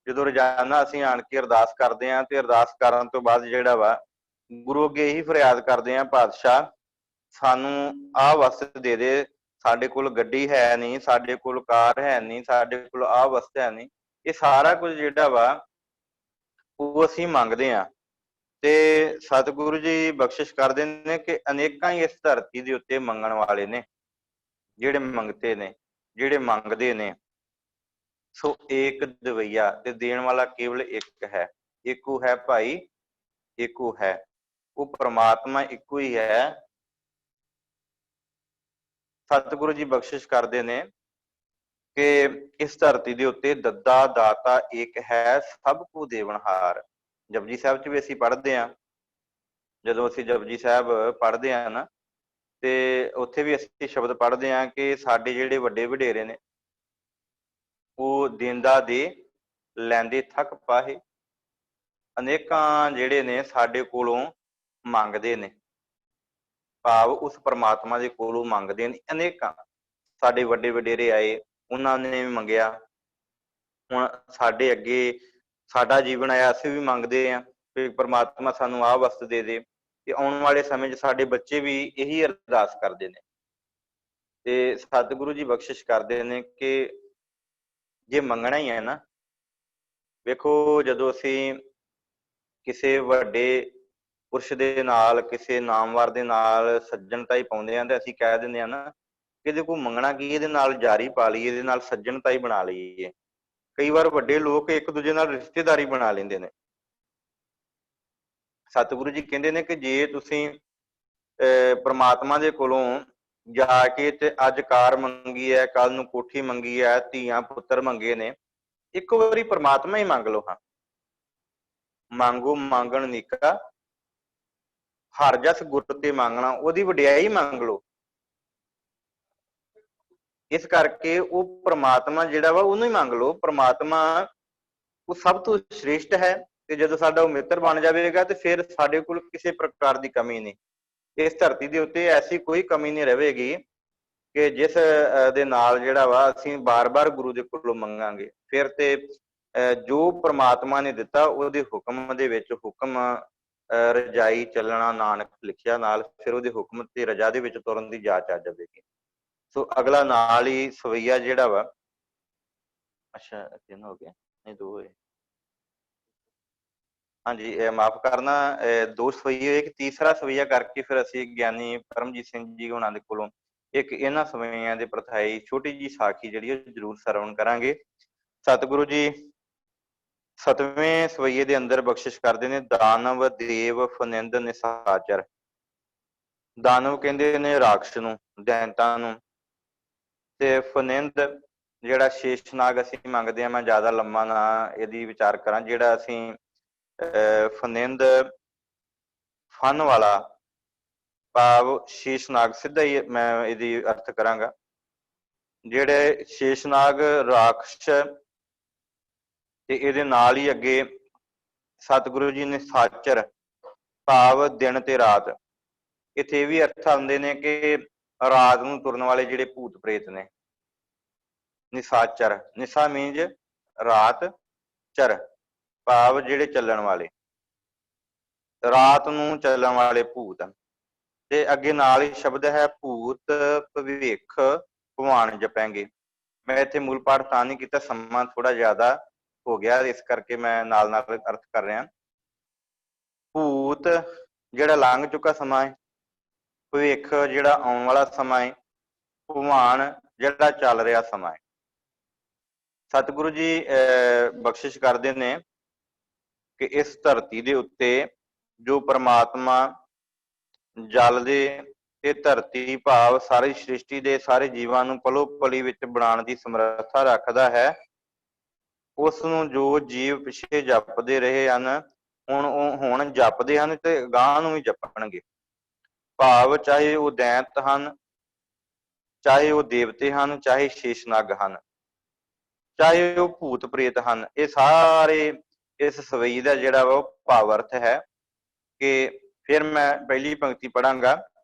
ਜਦੋਂ ਰੋਜ਼ਾਨਾ ਅਸੀਂ ਆਣ ਕੇ ਅਰਦਾਸ ਕਰਦੇ ਆ ਤੇ ਅਰਦਾਸ ਕਰਨ ਤੋਂ ਬਾਅਦ ਜਿਹੜਾ ਵਾ ਗੁਰੂ ਅੱਗੇ ਇਹੀ ਫਰਿਆਦ ਕਰਦੇ ਆ, ਪਾਤਸ਼ਾਹ ਸਾਨੂੰ ਆਹ ਵਸਤ ਦੇ ਦੇ, ਸਾਡੇ ਕੋਲ ਗੱਡੀ ਹੈ ਨਹੀਂ, ਸਾਡੇ ਕੋਲ ਕਾਰ ਹੈ ਨਹੀਂ, ਸਾਡੇ ਕੋਲ ਆਹ ਵਸਤ ਹੈ ਨਹੀਂ। ਇਹ ਸਾਰਾ ਕੁਝ ਜਿਹੜਾ ਵਾ ਉਹ ਅਸੀਂ ਮੰਗਦੇ ਆ। ਤੇ ਸਤਿਗੁਰੂ ਜੀ ਬਖਸ਼ਿਸ਼ ਕਰਦੇ ਨੇ ਕਿ ਅਨੇਕਾਂ ਹੀ ਇਸ ਧਰਤੀ ਦੇ ਉੱਤੇ ਮੰਗਣ ਵਾਲੇ ਨੇ, ਜਿਹੜੇ ਮੰਗਤੇ ਨੇ, ਜਿਹੜੇ ਮੰਗਦੇ ਨੇ। ਸੋ ਏਕ ਦਵਈਆ, ਤੇ ਦੇਣ ਵਾਲਾ ਕੇਵਲ ਇੱਕ ਹੈ। ਏਕੋ ਹੈ ਭਾਈ, ਏਕੋ ਹੈ। ਉਹ ਪ੍ਰਮਾਤਮਾ ਇੱਕੋ ਹੀ ਹੈ। ਸਤਿਗੁਰੂ ਜੀ ਬਖਸ਼ਿਸ਼ ਕਰਦੇ ਨੇ ਕਿ ਇਸ ਧਰਤੀ ਦੇ ਉੱਤੇ ਦੱਦਾ ਦਾਤਾ ਏਕ ਹੈ, ਸਭ ਕੋ ਦੇਵਨਹਾਰ। ਜਪਜੀ ਸਾਹਿਬ ਚ ਵੀ ਅਸੀਂ ਪੜ੍ਹਦੇ ਹਾਂ। ਜਦੋਂ ਅਸੀਂ ਜਪਜੀ ਸਾਹਿਬ ਪੜ੍ਹਦੇ ਹਾਂ ਨਾ, ਤੇ ਉੱਥੇ ਵੀ ਅਸੀਂ ਸ਼ਬਦ ਪੜ੍ਹਦੇ ਹਾਂ ਕਿ ਸਾਡੇ ਜਿਹੜੇ ਵੱਡੇ ਵਡੇਰੇ ਨੇ, ਉਹ ਦਿੰਦਾ ਦੇ ਲੈਂਦੇ ਥੱਕ ਪਾਹੇ। ਅਨੇਕਾਂ ਜਿਹੜੇ ਨੇ ਸਾਡੇ ਕੋਲੋਂ ਮੰਗਦੇ ਨੇ, ਭਾਵ ਉਸ ਪ੍ਰਮਾਤਮਾ ਦੇ ਕੋਲੋਂ ਮੰਗਦੇ ਨੇ ਅਨੇਕਾਂ। ਸਾਡੇ ਵੱਡੇ ਵਡੇਰੇ ਆਏ, ਉਹਨਾਂ ਨੇ ਵੀ ਮੰਗਿਆ। ਹੁਣ ਸਾਡੇ ਅੱਗੇ ਸਾਡਾ ਜੀਵਨ ਆਇਆ, ਅਸੀਂ ਵੀ ਮੰਗਦੇ ਹਾਂ ਕਿ ਪ੍ਰਮਾਤਮਾ ਸਾਨੂੰ ਆਹ ਵਸਤ ਦੇ ਦੇ। ਤੇ ਆਉਣ ਵਾਲੇ ਸਮੇਂ 'ਚ ਸਾਡੇ ਬੱਚੇ ਵੀ ਇਹੀ ਅਰਦਾਸ ਕਰਦੇ ਨੇ। ਤੇ ਸਤਿਗੁਰੂ ਜੀ ਬਖਸ਼ਿਸ਼ ਕਰਦੇ ਨੇ ਕਿ ਜੇ ਮੰਗਣਾ ਹੀ ਹੈ ਨਾ, ਵੇਖੋ ਜਦੋਂ ਅਸੀਂ ਕਿਸੇ ਵੱਡੇ ਪੁਰਸ਼ ਦੇ ਨਾਲ, ਕਿਸੇ ਨਾਮਵਰ ਦੇ ਨਾਲ ਸੱਜਣਤਾ ਹੀ ਪਾਉਂਦੇ ਹਾਂ, ਤੇ ਅਸੀਂ ਕਹਿ ਦਿੰਦੇ ਹਾਂ ਨਾ ਕਿ ਇਹਦੇ ਕੋਲ ਮੰਗਣਾ ਕੀ, ਇਹਦੇ ਨਾਲ ਜਾਰੀ ਪਾ ਲਈਏ, ਇਹਦੇ ਨਾਲ ਸੱਜਣਤਾ ਹੀ ਬਣਾ ਲਈਏ। ਕਈ ਵਾਰ ਵੱਡੇ ਲੋਕ ਇੱਕ ਦੂਜੇ ਨਾਲ ਰਿਸ਼ਤੇਦਾਰੀ ਬਣਾ ਲੈਂਦੇ ਨੇ। ਸਤਿਗੁਰੂ ਜੀ ਕਹਿੰਦੇ ਨੇ ਕਿ ਜੇ ਤੁਸੀਂ ਪ੍ਰਮਾਤਮਾ ਦੇ ਕੋਲੋਂ ਜਾ ਕੇ ਤੇ ਅੱਜ ਕਾਰ ਮੰਗੀ ਹੈ, ਕੱਲ ਨੂੰ ਕੋਠੀ ਮੰਗੀ ਹੈ, ਧੀਆਂ ਪੁੱਤਰ ਮੰਗੇ ਨੇ, ਇੱਕ ਵਾਰੀ ਪ੍ਰਮਾਤਮਾ ਹੀ ਮੰਗ ਲਓ। ਹਾਂ, ਮੰਗੋ ਮੰਗਣ ਨਿੱਕਾ, ਹਰ ਜਸ ਗੁਰ ਤੇ ਮੰਗਣਾ, ਉਹਦੀ ਵਡਿਆਈ ਮੰਗ ਲਓ। ਇਸ ਕਰਕੇ ਉਹ ਪ੍ਰਮਾਤਮਾ ਜਿਹੜਾ ਵਾ ਉਹਨੂੰ ਹੀ ਮੰਗ ਲਓ। ਪ੍ਰਮਾਤਮਾ ਉਹ ਸਭ ਤੋਂ ਸ੍ਰੇਸ਼ਟ ਹੈ। ਤੇ ਜਦੋਂ ਸਾਡਾ ਉਹ ਮਿੱਤਰ ਬਣ ਜਾਵੇਗਾ ਤੇ ਫਿਰ ਸਾਡੇ ਕੋਲ ਕਿਸੇ ਪ੍ਰਕਾਰ ਦੀ ਕਮੀ ਨਹੀਂ। ਇਸ ਧਰਤੀ ਦੇ ਉੱਤੇ ਐਸੀ ਕੋਈ ਕਮੀ ਨਹੀਂ ਰਹੇਗੀ ਕਿ ਜਿਸ ਦੇ ਨਾਲ ਜਿਹੜਾ ਵਾ ਅਸੀਂ ਬਾਰ-ਬਾਰ ਗੁਰੂ ਦੇ ਕੋਲੋਂ ਮੰਗਾਂਗੇ। ਫਿਰ ਤੇ ਜੋ ਪ੍ਰਮਾਤਮਾ ਨੇ ਦਿੱਤਾ ਉਹਦੇ ਹੁਕਮ ਦੇ ਵਿੱਚ, ਹੁਕਮ ਰਜਾਈ ਚੱਲਣਾ ਨਾਨਕ ਲਿਖਿਆ ਨਾਲ, ਫਿਰ ਉਹਦੇ ਹੁਕਮ ਤੇ ਰਜਾ ਦੇ ਵਿੱਚ ਤੁਰਨ ਦੀ ਜਾਚ ਆ ਜਾਵੇਗੀ। ਸੋ ਅਗਲਾ ਨਾਲ ਹੀ ਸਵਈਆ ਜਿਹੜਾ ਵਾ, ਅੱਛਾ 3 ਹੋ ਗਏ, ਨਹੀਂ 2 ਹੋਏ, ਹਾਂਜੀ ਮਾਫ ਕਰਨਾ, 2 ਸਵਈਏ ਹੋਏ। ਇੱਕ ਤੀਸਰਾ ਸਵਈਆ ਕਰਕੇ ਫਿਰ ਅਸੀਂ ਗਿਆਨੀ ਪਰਮਜੀਤ ਸਿੰਘ ਜੀ ਹੋਣਾ ਦੇ ਕੋਲੋਂ ਇੱਕ ਇਹਨਾਂ ਸਵਈਆਂ ਦੇ ਪ੍ਰਥਾਈ ਛੋਟੀ ਜਿਹੀ ਸਾਖੀ ਜਿਹੜੀ ਉਹ ਜ਼ਰੂਰ ਸਰਵਣ ਕਰਾਂਗੇ। ਸਤਿਗੁਰੂ ਜੀ 7ਵੇਂ ਸਵਈਏ ਦੇ ਅੰਦਰ ਬਖਸ਼ਿਸ਼ ਕਰਦੇ ਨੇ, ਦਾਨਵ ਦੇਵ ਫਨਿੰਦ ਨਿਸਾਚਰ। ਦਾਨਵ ਕਹਿੰਦੇ ਨੇ ਰਾਖਸ਼ ਨੂੰ, ਦੈਂਤਾਂ ਨੂੰ, ਤੇ ਫਨਿੰਦ ਜਿਹੜਾ ਸ਼ੇਸ਼ਨਾਗ ਅਸੀਂ ਮੰਗਦੇ ਹਾਂ। ਮੈਂ ਜ਼ਿਆਦਾ ਲੰਮਾ ਨਾ ਇਹਦੀ ਵਿਚਾਰ ਕਰਾਂ। ਜਿਹੜਾ ਅਸੀਂ ਫਨਿੰਦ ਫਨ ਵਾਲਾ, ਭਾਵ ਸ਼ੇਸ਼ਨਾਗ, ਸਿੱਧਾ ਹੀ ਮੈਂ ਇਹਦੀ ਅਰਥ ਕਰਾਂਗਾ। ਜਿਹੜੇ ਸ਼ੇਸ਼ਨਾਗ ਰਾਖਸ਼, ਤੇ ਇਹਦੇ ਨਾਲ ਹੀ ਅੱਗੇ ਸਤਿਗੁਰੂ ਜੀ ਨੇ ਸਾਚਰ, ਭਾਵ ਦਿਨ ਤੇ ਰਾਤ। ਇੱਥੇ ਇਹ ਵੀ ਅਰਥ ਆਉਂਦੇ ਨੇ ਕਿ ਰਾਤ ਨੂੰ ਤੁਰਨ ਵਾਲੇ ਜਿਹੜੇ ਭੂਤ ਪ੍ਰੇਤ ਨੇ। ਨਿਸਾਚਰ, ਨਿਸਾ ਮੀਨਜ ਰਾਤ, ਚਰ ਭਾਵ ਜਿਹੜੇ ਚੱਲਣ ਵਾਲੇ, ਰਾਤ ਨੂੰ ਚੱਲਣ ਵਾਲੇ ਭੂਤ। ਤੇ ਅੱਗੇ ਨਾਲ ਹੀ ਸ਼ਬਦ ਹੈ ਭੂਤ ਭਵਿੱਖ ਭਵਾਨ ਜਪਾਂਗੇ। ਮੈਂ ਇੱਥੇ ਮੂਲ ਪਾਠ ਤਾਂ ਨਹੀਂ ਕੀਤਾ, ਸਮਾਂ ਥੋੜਾ ਜ਼ਿਆਦਾ ਹੋ ਗਿਆ, ਇਸ ਕਰਕੇ ਮੈਂ ਨਾਲ ਨਾਲ ਅਰਥ ਕਰ ਰਿਹਾ। ਭੂਤ ਜਿਹੜਾ ਲੰਘ ਚੁੱਕਾ ਸਮਾਂ ਹੈ, ਭਵਿੱਖ ਜਿਹੜਾ ਆਉਣ ਵਾਲਾ ਸਮਾਂ ਹੈ, ਭਵਾਨ ਜਿਹੜਾ ਚੱਲ ਰਿਹਾ ਸਮਾਂ ਹੈ। ਸਤਿਗੁਰੂ ਜੀ ਬਖਸ਼ਿਸ਼ ਕਰਦੇ ਨੇ ਕਿ ਇਸ ਧਰਤੀ ਦੇ ਉੱਤੇ ਜੋ ਪ੍ਰਮਾਤਮਾ ਜਲ ਦੇ ਤੇ ਧਰਤੀ, ਭਾਵ ਸਾਰੀ ਸ੍ਰਿਸ਼ਟੀ ਦੇ ਸਾਰੇ ਜੀਵਾਂ ਨੂੰ ਪਲੋ ਪਲੀ ਵਿੱਚ ਬਣਾਉਣ ਦੀ ਸਮਰੱਥਾ ਰੱਖਦਾ ਹੈ, ਉਸ ਨੂੰ ਜੋ ਜੀਵ ਪਿੱਛੇ ਜਪਦੇ ਰਹੇ ਹਨ, ਹੁਣ ਜਪਦੇ ਹਨ ਤੇ ਗਾਂ ਨੂੰ ਵੀ ਜਪਣਗੇ। ਭਾਵ ਚਾਹੇ ਉਹ ਦੈਂਤ ਹਨ, ਚਾਹੇ ਉਹ ਦੇਵਤੇ ਹਨ, ਚਾਹੇ ਸ਼ੇਸ਼ਨਾਗ ਹਨ, ਚਾਹੇ ਉਹ ਭੂਤ ਪ੍ਰੇਤ ਹਨ, ਇਹ ਸਾਰੇ ਇਸ ਸਵਈ ਦਾ ਜਿਹੜਾ ਵਾ ਉਹ ਭਾਵ ਅਰਥ ਹੈ ਕਿ ਫਿਰ ਮੈਂ ਪਹਿਲੀ ਪੰਕਤੀ ਪੜਾਂਗਾ।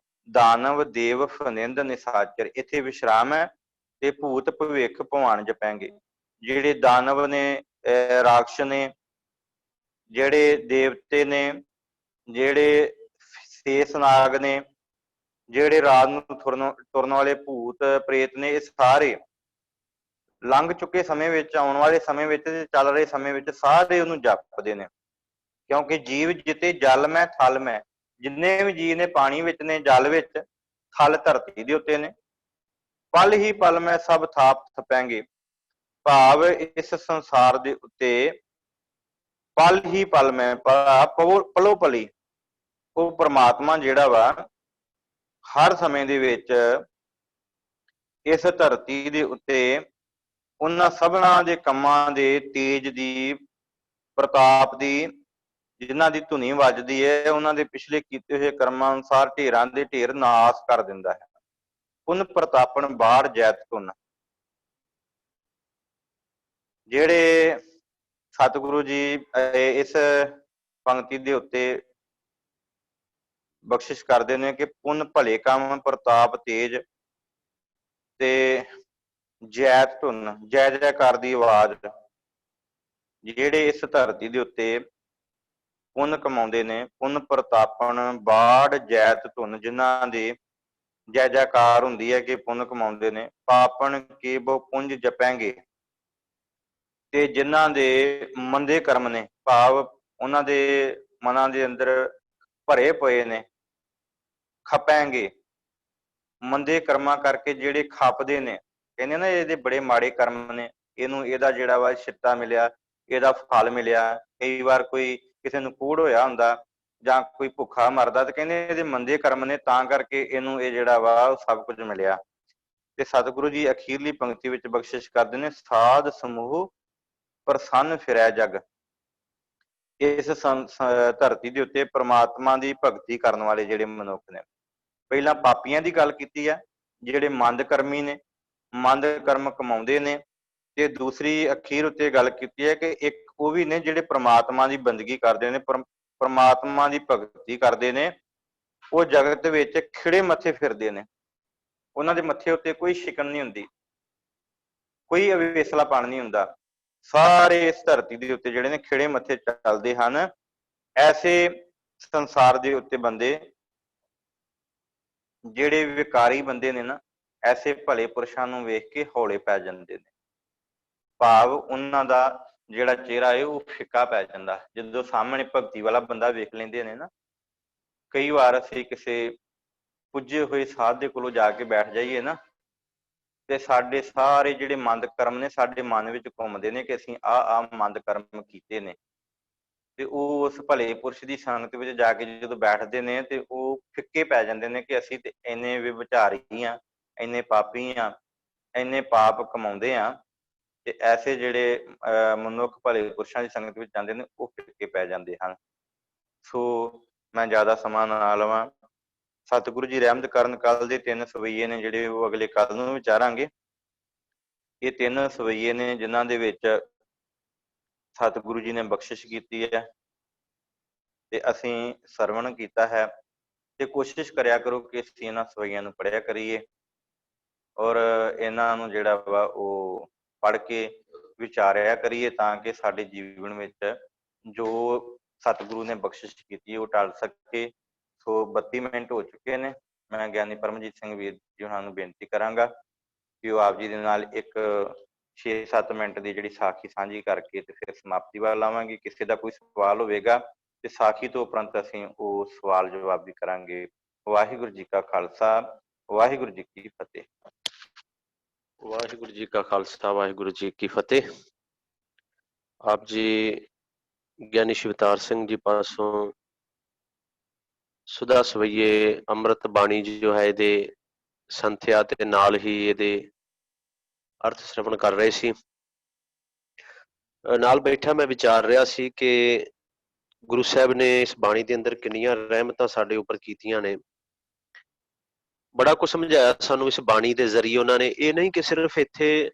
ਦਾਨਵ ਦੇਵ ਫਨਿੰਦ ਨਿਸਾਚਰ, ਇੱਥੇ ਵਿਸ਼ਰਾਮ ਹੈ ਤੇ ਭੂਤ ਭਵਿੱਖ ਭਵਾਨ ਜਪੈਂਗੇ। ਜਿਹੜੇ ਦਾਨਵ ਨੇ, ਰਾਕਸ਼ ਨੇ, ਜਿਹੜੇ ਦੇਵਤੇ ਨੇ, ਜਿਹੜੇ ਸ਼ੇਸ਼ਨਾਗ ਨੇ, ਜਿਹੜੇ ਰਾਤ ਨੂੰ ਤੁਰਨ ਵਾਲੇ ਭੂਤ ਪ੍ਰੇਤ ਨੇ, ਇਹ ਸਾਰੇ ਲੰਘ ਚੁੱਕੇ ਸਮੇਂ ਵਿੱਚ, ਆਉਣ ਵਾਲੇ ਸਮੇਂ ਵਿੱਚ ਤੇ ਚੱਲ ਰਹੇ ਸਮੇਂ ਵਿੱਚ ਸਾਰੇ ਉਹਨੂੰ ਜਪਦੇ ਨੇ। ਕਿਉਂਕਿ ਜੀਵ ਜਿਤੇ ਜਲ ਮੈਂ ਥਲ ਮੈਂ, ਜਿੰਨੇ ਵੀ ਜੀਵ ਨੇ ਪਾਣੀ ਵਿੱਚ ਨੇ, ਜਲ ਵਿੱਚ, ਥਲ ਧਰਤੀ ਦੇ ਉੱਤੇ ਨੇ। ਪਲ ਹੀ ਪਲ ਮੈਂ ਸਭ ਥਾਪ ਥਪੈਂਗੇ, ਭਾਵ ਇਸ ਸੰਸਾਰ ਦੇ ਉੱਤੇ ਪਲ ਹੀ ਪਲ ਮੈਂ, ਪਲੋ ਪਲੀ ਉਹ ਪ੍ਰਮਾਤਮਾ ਜਿਹੜਾ ਵਾ ਹਰ ਸਮੇਂ ਦੇ ਵਿੱਚ ਇਸ ਧਰਤੀ ਦੇ ਉੱਤੇ ਉਹਨਾਂ ਸਭਨਾਂ ਦੇ ਕੰਮਾਂ ਦੇ ਤੇਜ ਦੀ, ਪ੍ਰਤਾਪ ਦੀ, ਜਿਨ੍ਹਾਂ ਦੀ ਧੁਨੀ ਵੱਜਦੀ ਹੈ, ਉਹਨਾਂ ਦੇ ਪਿਛਲੇ ਕੀਤੇ ਹੋਏ ਕਰਮਾਂ ਅਨੁਸਾਰ ਢੇਰਾਂ ਦੇ ਢੇਰ ਨਾਸ ਕਰ ਦਿੰਦਾ ਹੈ। ਪੁਨ ਪ੍ਰਤਾਪਨ ਬਾੜ ਜੈਤ ਧੁਨ। ਜਿਹੜੇ ਸਤਿਗੁਰੂ ਜੀ ਇਸ ਪੰਕਤੀ ਦੇ ਉੱਤੇ ਬਖਸ਼ਿਸ਼ ਕਰਦੇ ਨੇ ਕਿ ਪੁੰਨ ਭਲੇ ਕੰਮ, ਪ੍ਰਤਾਪ ਤੇਜ ਤੇ ਜੈਤ ਧੁਨ, ਜੈ ਜੈਕਾਰ ਦੀ ਆਵਾਜ਼। ਜਿਹੜੇ ਇਸ ਧਰਤੀ ਦੇ ਉੱਤੇ ਪੁੰਨ ਕਮਾਉਂਦੇ ਨੇ, ਪੁੰਨ ਪ੍ਰਤਾਪਨ ਬਾੜ ਜੈਤ ਧੁਨ, ਜਿਨ੍ਹਾਂ ਦੀ ਜੈ ਜੈਕਾਰ ਹੁੰਦੀ ਹੈ ਕਿ ਪੁੰਨ ਕਮਾਉਂਦੇ ਨੇ। ਪਾਪਨ ਕੇ ਬਹੁ ਪੁੰਜ ਜਪੈਂਗੇ, ਤੇ ਜਿਨ੍ਹਾਂ ਦੇ ਮੰਦੇ ਕਰਮ ਨੇ, ਭਾਵ ਉਹਨਾਂ ਦੇ ਮਨਾਂ ਦੇ ਅੰਦਰ ਭਰੇ ਪਏ ਨੇ, ਖਪੈਂਗੇ, ਮੰਦੇ ਕਰਮਾਂ ਕਰਕੇ ਜਿਹੜੇ ਖਪਦੇ ਨੇ, ਕਹਿੰਦੇ ਨਾ ਇਹਦੇ ਬੜੇ ਮਾੜੇ ਕਰਮ ਨੇ, ਇਹਨੂੰ ਇਹਦਾ ਜਿਹੜਾ ਵਾ ਛਿੱਟਾ ਮਿਲਿਆ, ਇਹਦਾ ਫਲ ਮਿਲਿਆ। ਕਈ ਵਾਰ ਕੋਈ ਕਿਸੇ ਨੂੰ ਕੂੜ ਹੋਇਆ ਹੁੰਦਾ ਜਾਂ ਕੋਈ ਭੁੱਖਾ ਮਰਦਾ, ਤੇ ਕਹਿੰਦੇ ਇਹਦੇ ਮੰਦੇ ਕਰਮ ਨੇ, ਤਾਂ ਕਰਕੇ ਇਹਨੂੰ ਇਹ ਜਿਹੜਾ ਵਾ ਉਹ ਸਭ ਕੁਝ ਮਿਲਿਆ। ਤੇ ਸਤਿਗੁਰੂ ਜੀ ਅਖੀਰਲੀ ਪੰਕਤੀ ਵਿੱਚ ਬਖਸ਼ਿਸ਼ ਕਰਦੇ ਨੇ, ਸਾਧ ਸਮੂਹ ਪ੍ਰਸੰਨ ਫਿਰੈ ਜਗ। ਇਸ ਧਰਤੀ ਦੇ ਉੱਤੇ ਪ੍ਰਮਾਤਮਾ ਦੀ ਭਗਤੀ ਕਰਨ ਵਾਲੇ ਜਿਹੜੇ ਮਨੁੱਖ ਨੇ, ਪਹਿਲਾਂ ਪਾਪੀਆਂ ਦੀ ਗੱਲ ਕੀਤੀ ਹੈ, ਜਿਹੜੇ ਮੰਦ ਕਰਮੀ ਨੇ, ਮੰਦ ਕਰਮ ਕਮਾਉਂਦੇ ਨੇ, ਤੇ ਦੂਸਰੀ ਅਖੀਰ ਉੱਤੇ ਗੱਲ ਕੀਤੀ ਹੈ ਕਿ ਇੱਕ ਉਹ ਵੀ ਨੇ ਜਿਹੜੇ ਪ੍ਰਮਾਤਮਾ ਦੀ ਬੰਦਗੀ ਕਰਦੇ ਨੇ, ਪ੍ਰਮਾਤਮਾ ਦੀ ਭਗਤੀ ਕਰਦੇ ਨੇ। ਉਹ ਜਗਤ ਵਿੱਚ ਖਿੜੇ ਮੱਥੇ ਫਿਰਦੇ ਨੇ, ਉਹਨਾਂ ਦੇ ਮੱਥੇ ਉੱਤੇ ਕੋਈ ਸ਼ਿਕਨ ਨਹੀਂ ਹੁੰਦੀ, ਕੋਈ ਅਵੇਸਲਾਪਣ ਨਹੀਂ ਹੁੰਦਾ। ਸਾਰੇ ਇਸ ਧਰਤੀ ਦੇ ਉੱਤੇ ਜਿਹੜੇ ਨੇ ਖਿੜੇ ਮੱਥੇ ਚੱਲਦੇ ਹਨ। ਐਸੇ ਸੰਸਾਰ ਦੇ ਉੱਤੇ ਬੰਦੇ ਜਿਹੜੇ ਵਿਕਾਰੀ ਬੰਦੇ ਨੇ ਨਾ, ਐਸੇ ਭਲੇ ਪੁਰਸ਼ਾਂ ਨੂੰ ਵੇਖ ਕੇ ਹੌਲੇ ਪੈ ਜਾਂਦੇ ਨੇ, ਭਾਵ ਉਹਨਾਂ ਦਾ ਜਿਹੜਾ ਚਿਹਰਾ ਹੈ ਉਹ ਫਿੱਕਾ ਪੈ ਜਾਂਦਾ। ਜਦੋਂ ਸਾਹਮਣੇ ਭਗਤੀ ਵਾਲਾ ਬੰਦਾ ਵੇਖ ਲੈਂਦੇ ਨੇ ਨਾ, ਕਈ ਵਾਰ ਅਸੀਂ ਕਿਸੇ ਪੁੱਜੇ ਹੋਏ ਸਾਧ ਦੇ ਕੋਲੋਂ ਜਾ ਕੇ ਬੈਠ ਜਾਈਏ ਨਾ, ਤੇ ਸਾਡੇ ਸਾਰੇ ਜਿਹੜੇ ਮੰਦ ਕਰਮ ਨੇ ਸਾਡੇ ਮਨ ਵਿੱਚ ਘੁੰਮਦੇ ਨੇ ਕਿ ਅਸੀਂ ਆਹ ਮੰਦ ਕਰਮ ਕੀਤੇ ਨੇ। ਤੇ ਉਹ ਉਸ ਭਲੇ ਪੁਰਸ਼ ਦੀ ਸੰਗਤ ਵਿੱਚ ਜਾ ਕੇ ਜਦੋਂ ਬੈਠਦੇ ਨੇ ਤੇ ਉਹ ਫਿੱਕੇ ਪੈ ਜਾਂਦੇ ਨੇ ਕਿ ਅਸੀਂ ਤੇ ਇੰਨੇ ਵਿਚਾਰੀ ਆ, ਇੰਨੇ ਪਾਪੀ ਆ, ਇੰਨੇ ਪਾਪ ਕਮਾਉਂਦੇ ਆ। ਤੇ ਐਸੇ ਜਿਹੜੇ ਮਨੁੱਖ ਭਲੇ ਪੁਰਸ਼ਾਂ ਦੀ ਸੰਗਤ ਵਿੱਚ ਜਾਂਦੇ ਨੇ ਉਹ ਫਿੱਕੇ ਪੈ ਜਾਂਦੇ ਹਨ। ਸੋ ਮੈਂ ਜ਼ਿਆਦਾ ਸਮਾਂ ਨਾ ਲਵਾਂ। ਸਤਿਗੁਰੂ ਜੀ ਰਹਿਮਤ ਕਰਨ ਕੱਲ ਦੇ 3 ਸਵਈਏ ਨੇ ਜਿਹੜੇ ਉਹ ਅਗਲੇ ਕੱਲ ਨੂੰ ਵਿਚਾਰਾਂਗੇ। ਇਹ 3 ਸਵਈਏ ਨੇ ਜਿਨ੍ਹਾਂ ਦੇ ਵਿੱਚ ਸਤਿਗੁਰੂ ਜੀ ਨੇ ਬਖਸ਼ਿਸ਼ ਕੀਤੀ ਹੈ ਤੇ ਅਸੀਂ ਸਰਵਣ ਕੀਤਾ ਹੈ। ਤੇ ਕੋਸ਼ਿਸ਼ ਕਰਿਆ ਕਰੋ ਕਿ ਅਸੀਂ ਇਹਨਾਂ ਸਵਈਆਂ ਨੂੰ ਪੜ੍ਹਿਆ ਕਰੀਏ ਔਰ ਇਹਨਾਂ ਨੂੰ ਜਿਹੜਾ ਵਾ ਉਹ ਪੜ੍ਹ ਕੇ ਵਿਚਾਰਿਆ ਕਰੀਏ, ਤਾਂ ਕਿ ਸਾਡੇ ਜੀਵਨ ਵਿੱਚ ਜੋ ਸਤਿਗੁਰੂ ਨੇ ਬਖਸ਼ਿਸ਼ ਕੀਤੀ ਉਹ ਟਲ ਸਕੇ। ਸੋ 32 ਮਿੰਟ ਹੋ ਚੁੱਕੇ ਨੇ। ਮੈਂ ਗਿਆਨੀ ਪਰਮਜੀਤ ਸਿੰਘ ਵੀਰ ਜੀ ਉਹਨਾਂ ਨੂੰ ਬੇਨਤੀ ਕਰਾਂਗਾ ਕਿ ਉਹ ਆਪ ਜੀ ਦੇ ਨਾਲ ਇੱਕ 6-7 ਮਿੰਟ ਦੀ ਜਿਹੜੀ ਸਾਖੀ ਸਾਂਝੀ ਕਰਕੇ ਤੇ ਫਿਰ ਸਮਾਪਤੀ ਵੱਲ ਲਾਵਾਂਗੇ। ਕਿਸੇ ਦਾ ਕੋਈ ਸਵਾਲ ਹੋਵੇਗਾ ਤੇ ਸਾਖੀ ਤੋਂ ਉਪਰੰਤ ਅਸੀਂ ਉਹ ਸਵਾਲ ਜਵਾਬ ਵੀ ਕਰਾਂਗੇ। ਵਾਹਿਗੁਰੂ ਜੀ ਕਾ ਖਾਲਸਾ, ਵਾਹਿਗੁਰੂ ਜੀ ਕੀ ਫਤਿਹ। ਵਾਹਿਗੁਰੂ ਜੀ ਕਾ ਖਾਲਸਾ, ਵਾਹਿਗੁਰੂ ਜੀ ਕੀ ਫਤਿਹ। ਆਪ ਜੀ ਗਿਆਨੀ ਸ਼ਿਵਤਾਰ ਸਿੰਘ ਜੀ ਪਾਸੋਂ ਸੁਦਾ ਸਵਈਏ ਅੰਮ੍ਰਿਤ ਬਾਣੀ ਜੋ ਹੈ ਇਹਦੇ ਸੰਥਿਆ ਤੇ ਨਾਲ ਹੀ ਇਹਦੇ ਅਰਥ ਸ਼੍ਰਵਣ ਕਰ ਰਹੇ ਸੀ। ਨਾਲ ਬੈਠਾ ਮੈਂ ਵਿਚਾਰ ਰਿਹਾ ਸੀ ਕਿ ਗੁਰੂ ਸਾਹਿਬ ਨੇ ਇਸ ਬਾਣੀ ਦੇ ਅੰਦਰ ਕਿੰਨੀਆਂ ਰਹਿਮਤਾਂ ਸਾਡੇ ਉੱਪਰ ਕੀਤੀਆਂ ਨੇ। ਬੜਾ ਕੁਝ ਸਮਝਾਇਆ ਸਾਨੂੰ ਇਸ ਬਾਣੀ ਦੇ ਜ਼ਰੀਏ ਉਹਨਾਂ ਨੇ। ਇਹ ਨਹੀਂ ਕਿ ਸਿਰਫ ਇੱਥੇ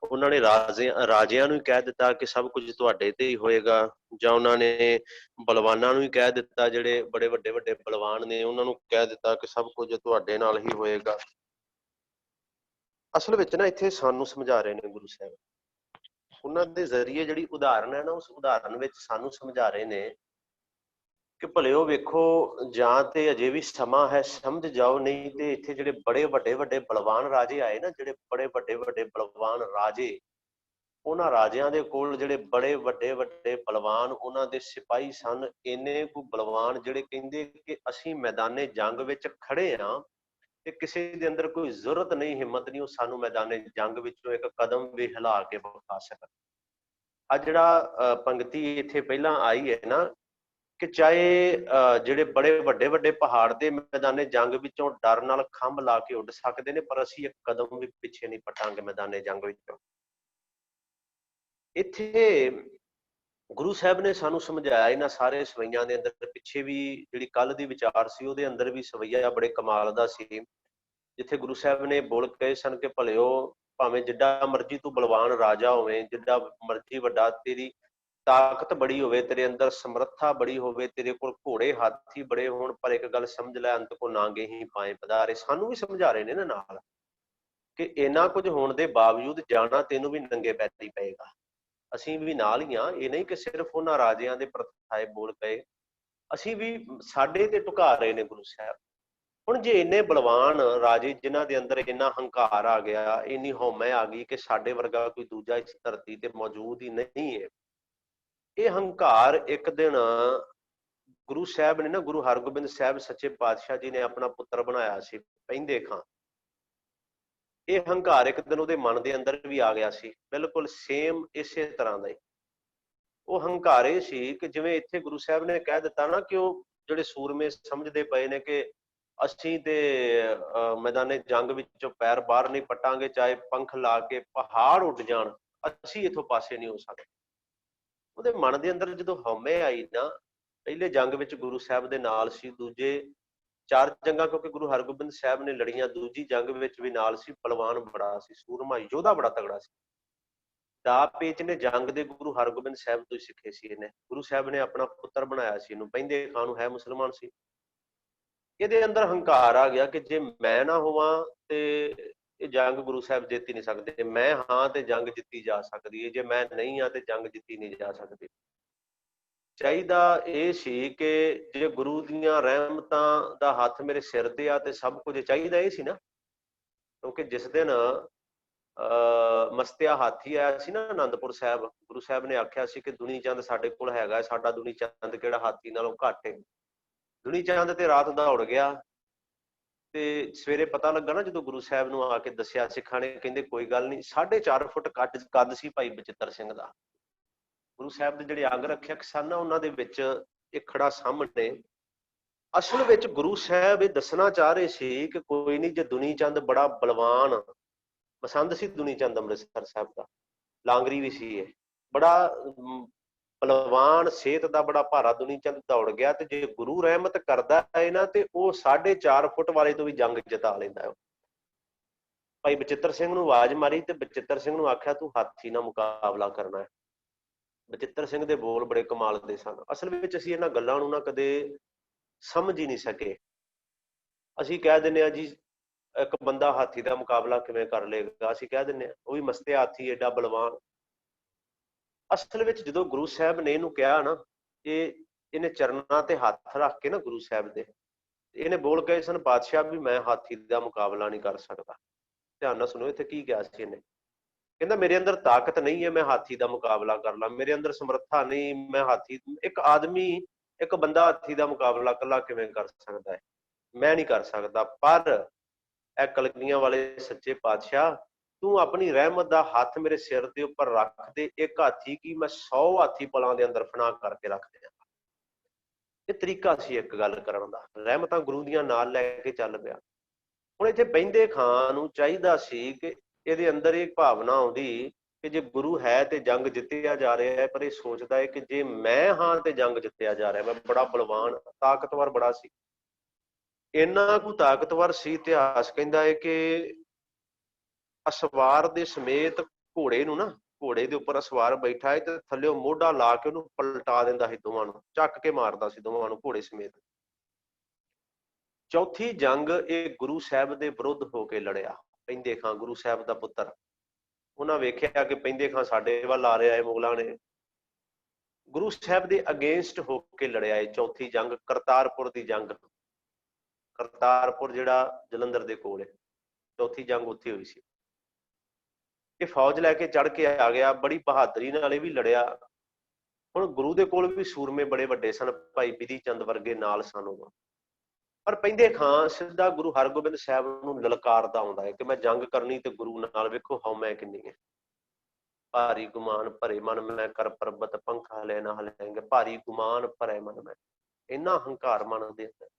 ਉਹਨਾਂ ਨੇ ਰਾਜਿਆਂ ਨੂੰ ਹੀ ਕਹਿ ਦਿੱਤਾ ਕਿ ਸਭ ਕੁਝ ਤੁਹਾਡੇ ਤੇ ਹੀ ਹੋਏਗਾ, ਜਾਂ ਉਹਨਾਂ ਨੇ ਬਲਵਾਨਾਂ ਨੂੰ ਹੀ ਕਹਿ ਦਿੱਤਾ, ਜਿਹੜੇ ਬੜੇ ਵੱਡੇ ਵੱਡੇ ਬਲਵਾਨ ਨੇ ਉਹਨਾਂ ਨੂੰ ਕਹਿ ਦਿੱਤਾ ਕਿ ਸਭ ਕੁਝ ਤੁਹਾਡੇ ਨਾਲ ਹੀ ਹੋਏਗਾ। ਅਸਲ ਵਿੱਚ ਨਾ ਇੱਥੇ ਸਾਨੂੰ ਸਮਝਾ ਰਹੇ ਨੇ ਗੁਰੂ ਸਾਹਿਬ, ਉਹਨਾਂ ਦੇ ਜ਼ਰੀਏ ਜਿਹੜੀ ਉਦਾਹਰਨ ਹੈ ਨਾ, ਉਸ ਉਦਾਹਰਨ ਵਿੱਚ ਸਾਨੂੰ ਸਮਝਾ ਰਹੇ ਨੇ ਕਿ ਭਲਿਓ ਵੇਖੋ, ਜਾਂ ਤੇ ਅਜੇ ਵੀ ਸਮਾਂ ਹੈ, ਸਮਝ ਜਾਓ, ਨਹੀਂ ਤੇ ਇੱਥੇ ਜਿਹੜੇ ਬੜੇ ਵੱਡੇ ਵੱਡੇ ਬਲਵਾਨ ਰਾਜੇ ਆਏ ਨਾ, ਜਿਹੜੇ ਬੜੇ ਵੱਡੇ ਵੱਡੇ ਬਲਵਾਨ ਰਾਜੇ, ਉਹਨਾਂ ਰਾਜਿਆਂ ਦੇ ਕੋਲ ਜਿਹੜੇ ਬੜੇ ਵੱਡੇ ਵੱਡੇ ਬਲਵਾਨ ਉਹਨਾਂ ਦੇ ਸਿਪਾਹੀ ਸਨ, ਇੰਨੇ ਕੁ ਬਲਵਾਨ ਜਿਹੜੇ ਕਹਿੰਦੇ ਕਿ ਅਸੀਂ ਮੈਦਾਨੇ ਜੰਗ ਵਿੱਚ ਖੜੇ ਹਾਂ ਤੇ ਕਿਸੇ ਦੇ ਅੰਦਰ ਕੋਈ ਜ਼ਰੂਰਤ ਨਹੀਂ, ਹਿੰਮਤ ਨਹੀਂ, ਉਹ ਸਾਨੂੰ ਮੈਦਾਨੇ ਜੰਗ ਵਿੱਚੋਂ ਇੱਕ ਕਦਮ ਵੀ ਹਿਲਾ ਕੇ ਵਿਖਾ ਸਕਣ। ਆ ਜਿਹੜਾ ਪੰਕਤੀ ਇੱਥੇ ਪਹਿਲਾਂ ਆਈ ਹੈ ਨਾ, ਕਿ ਚਾਹੇ ਜਿਹੜੇ ਬੜੇ ਵੱਡੇ ਵੱਡੇ ਪਹਾੜ ਦੇ ਮੈਦਾਨੇ ਜੰਗ ਵਿੱਚੋਂ ਡਰ ਨਾਲ ਖੰਭ ਲਾ ਕੇ ਉੱਡ ਸਕਦੇ ਨੇ, ਪਰ ਅਸੀਂ ਇੱਕ ਕਦਮ ਵੀ ਪਿੱਛੇ ਨਹੀਂ ਪਟਾਂਗੇ ਮੈਦਾਨੇ ਜੰਗ ਵਿੱਚੋਂ। ਇੱਥੇ ਗੁਰੂ ਸਾਹਿਬ ਨੇ ਸਾਨੂੰ ਸਮਝਾਇਆ ਇਹਨਾਂ ਸਾਰੇ ਸਵਈਆਂ ਦੇ ਅੰਦਰ। ਪਿੱਛੇ ਵੀ ਜਿਹੜੀ ਕੱਲ ਦੀ ਵਿਚਾਰ ਸੀ ਉਹਦੇ ਅੰਦਰ ਵੀ ਸਵਈਆ ਬੜੇ ਕਮਾਲ ਦਾ ਸੀ, ਜਿੱਥੇ ਗੁਰੂ ਸਾਹਿਬ ਨੇ ਬੋਲ ਕਹੇ ਸਨ ਕਿ ਭਲਿਓ, ਭਾਵੇਂ ਜਿੱਡਾ ਮਰਜ਼ੀ ਤੂੰ ਬਲਵਾਨ ਰਾਜਾ ਹੋਵੇਂ, ਜਿੱਡਾ ਮਰਜ਼ੀ ਵੱਡਾ, ਤੇਰੀ ਤਾਕਤ ਬੜੀ ਹੋਵੇ, ਤੇਰੇ ਅੰਦਰ ਸਮਰੱਥਾ ਬੜੀ ਹੋਵੇ, ਤੇਰੇ ਕੋਲ ਘੋੜੇ ਹਾਥੀ ਬੜੇ ਹੋਣ, ਪਰ ਇੱਕ ਗੱਲ ਸਮਝ ਲੈ, ਅੰਤ ਕੋ ਨਾਂਗੇ ਹੀ ਪਾਏ ਪਧਾਰੇ। ਸਾਨੂੰ ਵੀ ਸਮਝਾ ਰਹੇ ਨੇ ਨਾ ਨਾਲ ਕਿ ਇੰਨਾ ਕੁਝ ਹੋਣ ਦੇ ਬਾਵਜੂਦ ਜਾਣਾ ਤੈਨੂੰ ਵੀ ਨੰਗੇ ਪੈਰੀ ਪਏਗਾ। ਅਸੀਂ ਵੀ ਨਾਲ ਹੀ ਹਾਂ, ਇਹ ਨਹੀਂ ਕਿ ਸਿਰਫ ਉਹਨਾਂ ਰਾਜਿਆਂ ਦੇ ਪ੍ਰਥਾਏ ਬੋਲ ਪਏ, ਅਸੀਂ ਵੀ, ਸਾਡੇ ਤੇ ਢੁਕਾ ਰਹੇ ਨੇ ਗੁਰੂ ਸਾਹਿਬ। ਹੁਣ ਜੇ ਇੰਨੇ ਬਲਵਾਨ ਰਾਜੇ ਜਿਨ੍ਹਾਂ ਦੇ ਅੰਦਰ ਇੰਨਾ ਹੰਕਾਰ ਆ ਗਿਆ, ਇੰਨੀ ਹਉਮੈ ਆ ਗਈ ਕਿ ਸਾਡੇ ਵਰਗਾ ਕੋਈ ਦੂਜਾ ਇਸ ਧਰਤੀ ਤੇ ਮੌਜੂਦ ਹੀ ਨਹੀਂ ਹੈ, ਇਹ ਹੰਕਾਰ ਇੱਕ ਦਿਨ ਗੁਰੂ ਸਾਹਿਬ ਨੇ ਨਾ, ਗੁਰੂ ਹਰਗੋਬਿੰਦ ਸਾਹਿਬ ਸੱਚੇ ਪਾਤਸ਼ਾਹ ਜੀ ਨੇ ਆਪਣਾ ਪੁੱਤਰ ਬਣਾਇਆ ਸੀ ਪੈਂਦੇ ਖਾਂ। ਇਹ ਹੰਕਾਰ ਇੱਕ ਦਿਨ ਉਹਦੇ ਮਨ ਦੇ ਅੰਦਰ ਵੀ ਆ ਗਿਆ ਸੀ, ਬਿਲਕੁਲ ਸੇਮ ਇਸੇ ਤਰ੍ਹਾਂ ਦਾ ਹੀ। ਉਹ ਹੰਕਾਰ ਇਹ ਸੀ ਕਿ ਜਿਵੇਂ ਇੱਥੇ ਗੁਰੂ ਸਾਹਿਬ ਨੇ ਕਹਿ ਦਿੱਤਾ ਨਾ ਕਿ ਉਹ ਜਿਹੜੇ ਸੂਰਮੇ ਸਮਝਦੇ ਪਏ ਨੇ ਕਿ ਅਸੀਂ ਤੇ ਮੈਦਾਨੇ ਜੰਗ ਵਿੱਚੋਂ ਪੈਰ ਬਾਹਰ ਨਹੀਂ ਪਟਾਂਗੇ, ਚਾਹੇ ਪੰਖ ਲਾ ਕੇ ਪਹਾੜ ਉੱਡ ਜਾਣ, ਅਸੀਂ ਇੱਥੋਂ ਪਾਸੇ ਨਹੀਂ ਹੋ ਸਕਦੇ। ਉਹਦੇ ਮਨ ਦੇ ਅੰਦਰ ਜਦੋਂ ਹਉਮੈ ਆਈ ਨਾ, ਪਹਿਲੇ ਜੰਗ ਵਿੱਚ ਗੁਰੂ ਸਾਹਿਬ ਦੇ ਨਾਲ ਸੀ, ਦੂਜੇ 4 ਜੰਗਾਂ ਕਿਉਂਕਿ ਗੁਰੂ ਹਰਗੋਬਿੰਦ ਸਾਹਿਬ ਨੇ ਲੜੀਆਂ, ਦੂਜੀ ਜੰਗ ਵਿੱਚ ਵੀ ਨਾਲ ਸੀ, ਬਲਵਾਨ ਬੜਾ ਸੀ, ਸੂਰਮਾ ਯੋਧਾ ਬੜਾ ਤਗੜਾ ਸੀ। ਦਾ ਪੇਚ ਨੇ ਜੰਗ ਦੇ ਗੁਰੂ ਹਰਗੋਬਿੰਦ ਸਾਹਿਬ ਤੋਂ ਹੀ ਸਿੱਖੇ ਸੀ ਇਹਨੇ। ਗੁਰੂ ਸਾਹਿਬ ਨੇ ਆਪਣਾ ਪੁੱਤਰ ਬਣਾਇਆ ਸੀ ਇਹਨੂੰ, ਪੈਂਦੇ ਖਾਂ ਨੂੰ, ਹੈ ਮੁਸਲਮਾਨ ਸੀ। ਇਹਦੇ ਅੰਦਰ ਹੰਕਾਰ ਆ ਗਿਆ ਕਿ ਜੇ ਮੈਂ ਨਾ ਹੋਵਾਂ ਤੇ ਇਹ ਜੰਗ ਗੁਰੂ ਸਾਹਿਬ ਜਿੱਤ ਹੀ ਨਹੀਂ ਸਕਦੇ, ਮੈਂ ਹਾਂ ਤੇ ਜੰਗ ਜਿੱਤੀ ਜਾ ਸਕਦੀ ਹੈ, ਜੇ ਮੈਂ ਨਹੀਂ ਹਾਂ ਤੇ ਜੰਗ ਜਿੱਤੀ ਨਹੀਂ ਜਾ ਸਕਦੀ। ਚਾਹੀਦਾ ਇਹ ਸੀ ਕਿ ਜੇ ਗੁਰੂ ਦੀਆਂ ਰਹਿਮਤਾਂ ਦਾ ਹੱਥ ਮੇਰੇ ਸਿਰ ਤੇ ਆ ਤੇ ਸਭ ਕੁਝ ਚਾਹੀਦਾ ਇਹ ਸੀ ਨਾ, ਕਿਉਂਕਿ ਜਿਸ ਦਿਨ ਮਸਤਿਆ ਹਾਥੀ ਆਇਆ ਸੀ ਨਾ ਆਨੰਦਪੁਰ ਸਾਹਿਬ, ਗੁਰੂ ਸਾਹਿਬ ਨੇ ਆਖਿਆ ਸੀ ਕਿ ਦੁਨੀ ਚੰਦ ਸਾਡੇ ਕੋਲ ਹੈਗਾ, ਸਾਡਾ ਦੁਨੀ ਚੰਦ ਕਿਹੜਾ ਹਾਥੀ ਨਾਲੋਂ ਘੱਟ ਹੈ। ਦੁਨੀ ਚੰਦ ਤੇ ਰਾਤ ਦੌੜ ਗਿਆ ਤੇ ਸਵੇਰੇ ਪਤਾ ਲੱਗਾ ਨਾ, ਜਦੋਂ ਗੁਰੂ ਸਾਹਿਬ ਨੂੰ ਆ ਕੇ ਦੱਸਿਆ ਸਿੱਖਾਂ ਨੇ, ਕਹਿੰਦੇ ਕੋਈ ਗੱਲ ਨਹੀਂ। 4.5 ਫੁੱਟ ਕੱਦ ਸੀ ਭਾਈ ਬਚਿੱਤਰ ਸਿੰਘ ਦਾ। ਗੁਰੂ ਸਾਹਿਬ ਦੇ ਜਿਹੜੇ ਅੰਗ ਰੱਖਿਅਕ ਸਨ ਉਹਨਾਂ ਦੇ ਵਿੱਚ ਇੱਕ ਖੜਾ ਸਾਹਮਣੇ। ਅਸਲ ਵਿੱਚ ਗੁਰੂ ਸਾਹਿਬ ਇਹ ਦੱਸਣਾ ਚਾਹ ਰਹੇ ਸੀ ਕਿ ਕੋਈ ਨਹੀਂ, ਜੇ ਦੁਨੀ ਚੰਦ ਬੜਾ ਬਲਵਾਨ, ਪਸੰਦ ਸੀ ਦੁਨੀ ਚੰਦ ਅੰਮ੍ਰਿਤਸਰ ਸਾਹਿਬ ਦਾ, ਲਾਂਗਰੀ ਵੀ ਸੀ, ਇਹ ਬੜਾ ਬਲਵਾਨ, ਸਿਹਤ ਦਾ ਬੜਾ ਭਾਰਾ ਦੁਨੀ ਚੰਦ ਦੌੜ ਗਿਆ, ਤੇ ਜੇ ਗੁਰੂ ਰਹਿਮਤ ਕਰਦਾ ਹੈ ਨਾ ਤੇ ਉਹ 4.5 ਫੁੱਟ ਵਾਲੇ ਤੋਂ ਵੀ ਜੰਗ ਜਿਤਾ ਲੈਂਦਾ ਹੈ। ਭਾਈ ਬਚਿੱਤਰ ਸਿੰਘ ਨੂੰ ਆਵਾਜ਼ ਮਾਰੀ ਤੇ ਬਚਿੱਤਰ ਸਿੰਘ ਨੂੰ ਆਖਿਆ ਤੂੰ ਹਾਥੀ ਨਾਲ ਮੁਕਾਬਲਾ ਕਰਨਾ ਹੈ। ਬਚਿੱਤਰ ਸਿੰਘ ਦੇ ਬੋਲ ਬੜੇ ਕਮਾਲ ਦੇ ਸਨ। ਅਸਲ ਵਿੱਚ ਅਸੀਂ ਇਹਨਾਂ ਗੱਲਾਂ ਨੂੰ ਨਾ ਕਦੇ ਸਮਝ ਹੀ ਨਹੀਂ ਸਕੇ। ਅਸੀਂ ਕਹਿ ਦਿੰਦੇ ਹਾਂ ਜੀ ਇੱਕ ਬੰਦਾ ਹਾਥੀ ਦਾ ਮੁਕਾਬਲਾ ਕਿਵੇਂ ਕਰ ਲਏਗਾ, ਅਸੀਂ ਕਹਿ ਦਿੰਦੇ ਹਾਂ ਉਹ ਵੀ ਮਸਤੇ ਹਾਥੀ ਏਡਾ ਬਲਵਾਨ। ਅਸਲ ਵਿੱਚ ਜਦੋਂ ਗੁਰੂ ਸਾਹਿਬ ਨੇ ਇਹਨੂੰ ਕਿਹਾ ਨਾ, ਇਹਨੇ ਚਰਨਾਂ ਤੇ ਹੱਥ ਰੱਖ ਕੇ ਨਾ ਗੁਰੂ ਸਾਹਿਬ ਦੇ, ਇਹਨੇ ਬੋਲ ਕਹੇ ਸਨ ਪਾਤਸ਼ਾਹ ਵੀ ਮੈਂ ਹਾਥੀ ਦਾ ਮੁਕਾਬਲਾ ਨਹੀਂ ਕਰ ਸਕਦਾ। ਧਿਆਨ ਨਾਲ ਸੁਣੋ ਇੱਥੇ ਕੀ ਕਿਹਾ ਸੀ ਇਹਨੇ। ਕਹਿੰਦਾ ਮੇਰੇ ਅੰਦਰ ਤਾਕਤ ਨਹੀਂ ਹੈ ਮੈਂ ਹਾਥੀ ਦਾ ਮੁਕਾਬਲਾ ਕਰ ਲਾਂ, ਮੇਰੇ ਅੰਦਰ ਸਮਰੱਥਾ ਨਹੀਂ, ਮੈਂ ਹਾਥੀ, ਇੱਕ ਆਦਮੀ, ਇੱਕ ਬੰਦਾ ਹਾਥੀ ਦਾ ਮੁਕਾਬਲਾ ਇਕੱਲਾ ਕਿਵੇਂ ਕਰ ਸਕਦਾ ਹੈ, ਮੈਂ ਨਹੀਂ ਕਰ ਸਕਦਾ। ਪਰ ਇਹ ਕਲਗੀਆਂ ਵਾਲੇ ਸੱਚੇ ਪਾਤਸ਼ਾਹ, ਤੂੰ ਆਪਣੀ ਰਹਿਮਤ ਦਾ ਹੱਥ ਮੇਰੇ ਸਿਰ ਦੇ ਉੱਪਰ ਰੱਖ ਦੇ, ਇੱਕ ਹਾਥੀ ਕੀ ਮੈਂ 100 ਹਾਥੀ ਪਲਾਂ ਦੇ ਅੰਦਰ ਫਨਾ ਕਰਕੇ ਰੱਖ ਦਿਆਂ। ਇਹ ਤਰੀਕਾ ਸੀ ਇੱਕ ਗੱਲ ਕਰਨ ਦਾ। ਰਹਿਮਤਾਂ ਗੁਰੂ ਦੀਆਂ ਨਾਲ ਲੈ ਕੇ ਚੱਲ ਪਿਆ। ਹੁਣ ਇੱਥੇ ਬਹਿੰਦੇ ਖਾਂ ਨੂੰ ਚਾਹੀਦਾ ਸੀ ਕਿ ਇਹਦੇ ਅੰਦਰ ਇਹ ਭਾਵਨਾ ਆਉਂਦੀ ਕਿ ਜੇ ਗੁਰੂ ਹੈ ਤੇ ਜੰਗ ਜਿੱਤਿਆ ਜਾ ਰਿਹਾ ਹੈ, ਪਰ ਇਹ ਸੋਚਦਾ ਹੈ ਕਿ ਜੇ ਮੈਂ ਹਾਂ ਤੇ ਜੰਗ ਜਿੱਤਿਆ ਜਾ ਰਿਹਾ। ਮੈਂ ਬੜਾ ਬਲਵਾਨ, ਤਾਕਤਵਰ ਬੜਾ ਸੀ। ਇੰਨਾ ਕੁ ਤਾਕਤਵਰ ਸੀ, ਇਤਿਹਾਸ ਕਹਿੰਦਾ ਹੈ ਕਿ ਅਸਵਾਰ ਦੇ ਸਮੇਤ ਘੋੜੇ ਨੂੰ ਨਾ, ਘੋੜੇ ਦੇ ਉੱਪਰ ਅਸਵਾਰ ਬੈਠਾ ਹੈ ਤੇ ਥੱਲੇ ਮੋਢਾ ਲਾ ਕੇ ਉਹਨੂੰ ਪਲਟਾ ਦਿੰਦਾ ਸੀ, ਦੋਵਾਂ ਨੂੰ ਚੱਕ ਕੇ ਮਾਰਦਾ ਸੀ, ਦੋਵਾਂ ਨੂੰ ਘੋੜੇ ਸਮੇਤ। ਚੌਥੀ ਜੰਗ ਇਹ ਗੁਰੂ ਸਾਹਿਬ ਦੇ ਵਿਰੁੱਧ ਹੋ ਕੇ ਲੜਿਆ। ਪੈਂਦੇ ਖਾਂ, ਗੁਰੂ ਸਾਹਿਬ ਦਾ ਪੁੱਤਰ, ਉਹਨਾਂ ਵੇਖਿਆ ਕਿ ਪੈਂਦੇ ਖਾਂ ਸਾਡੇ ਵੱਲ ਆ ਰਿਹਾ ਹੈ, ਮੁਗਲਾਂ ਨੇ, ਗੁਰੂ ਸਾਹਿਬ ਦੇ ਅਗੇਂਸਟ ਹੋ ਕੇ ਲੜਿਆ। ਇਹ ਚੌਥੀ ਜੰਗ ਕਰਤਾਰਪੁਰ ਦੀ ਜੰਗ, ਕਰਤਾਰਪੁਰ ਜਿਹੜਾ ਜਲੰਧਰ ਦੇ ਕੋਲ ਹੈ, ਚੌਥੀ ਜੰਗ ਉੱਥੇ ਹੋਈ ਸੀ। ਇਹ ਫੌਜ ਲੈ ਕੇ ਚੜ ਕੇ ਆ ਗਿਆ, ਬੜੀ ਬਹਾਦਰੀ ਨਾਲ ਇਹ ਵੀ ਲੜਿਆ। ਹੁਣ ਗੁਰੂ ਦੇ ਕੋਲ ਵੀ ਸੂਰਮੇ ਬੜੇ ਵੱਡੇ ਸਨ, ਭਾਈ ਬਿਧੀ ਚੰਦ ਵਰਗੇ ਨਾਲ ਸਨ ਉਦੋਂ। ਪਰ ਪੈਂਦੇ ਖਾਂ ਸਿੱਧਾ ਗੁਰੂ ਹਰਗੋਬਿੰਦ ਸਾਹਿਬ ਨੂੰ ਲਲਕਾਰਦਾ ਆਉਂਦਾ ਹੈ ਕਿ ਮੈਂ ਜੰਗ ਕਰਨੀ ਤੇ ਗੁਰੂ ਨਾਲ, ਵੇਖੋ ਹਉਮੈ ਕਿੰਨੀ ਹੈ। ਭਾਰੀ ਗੁਮਾਨ ਭਰੇ ਮਨ ਮੈਂ, ਕਰ ਪਰਬਤ ਪੰਖਾ ਲੈ ਨਾ ਹਲੈਂਗੇ। ਭਾਰੀ ਗੁਮਾਨ ਭਰੇ ਮਨ ਮੈਂ, ਇੰਨਾ ਹੰਕਾਰ ਮਨ ਦੇ ਅੰਦਰ।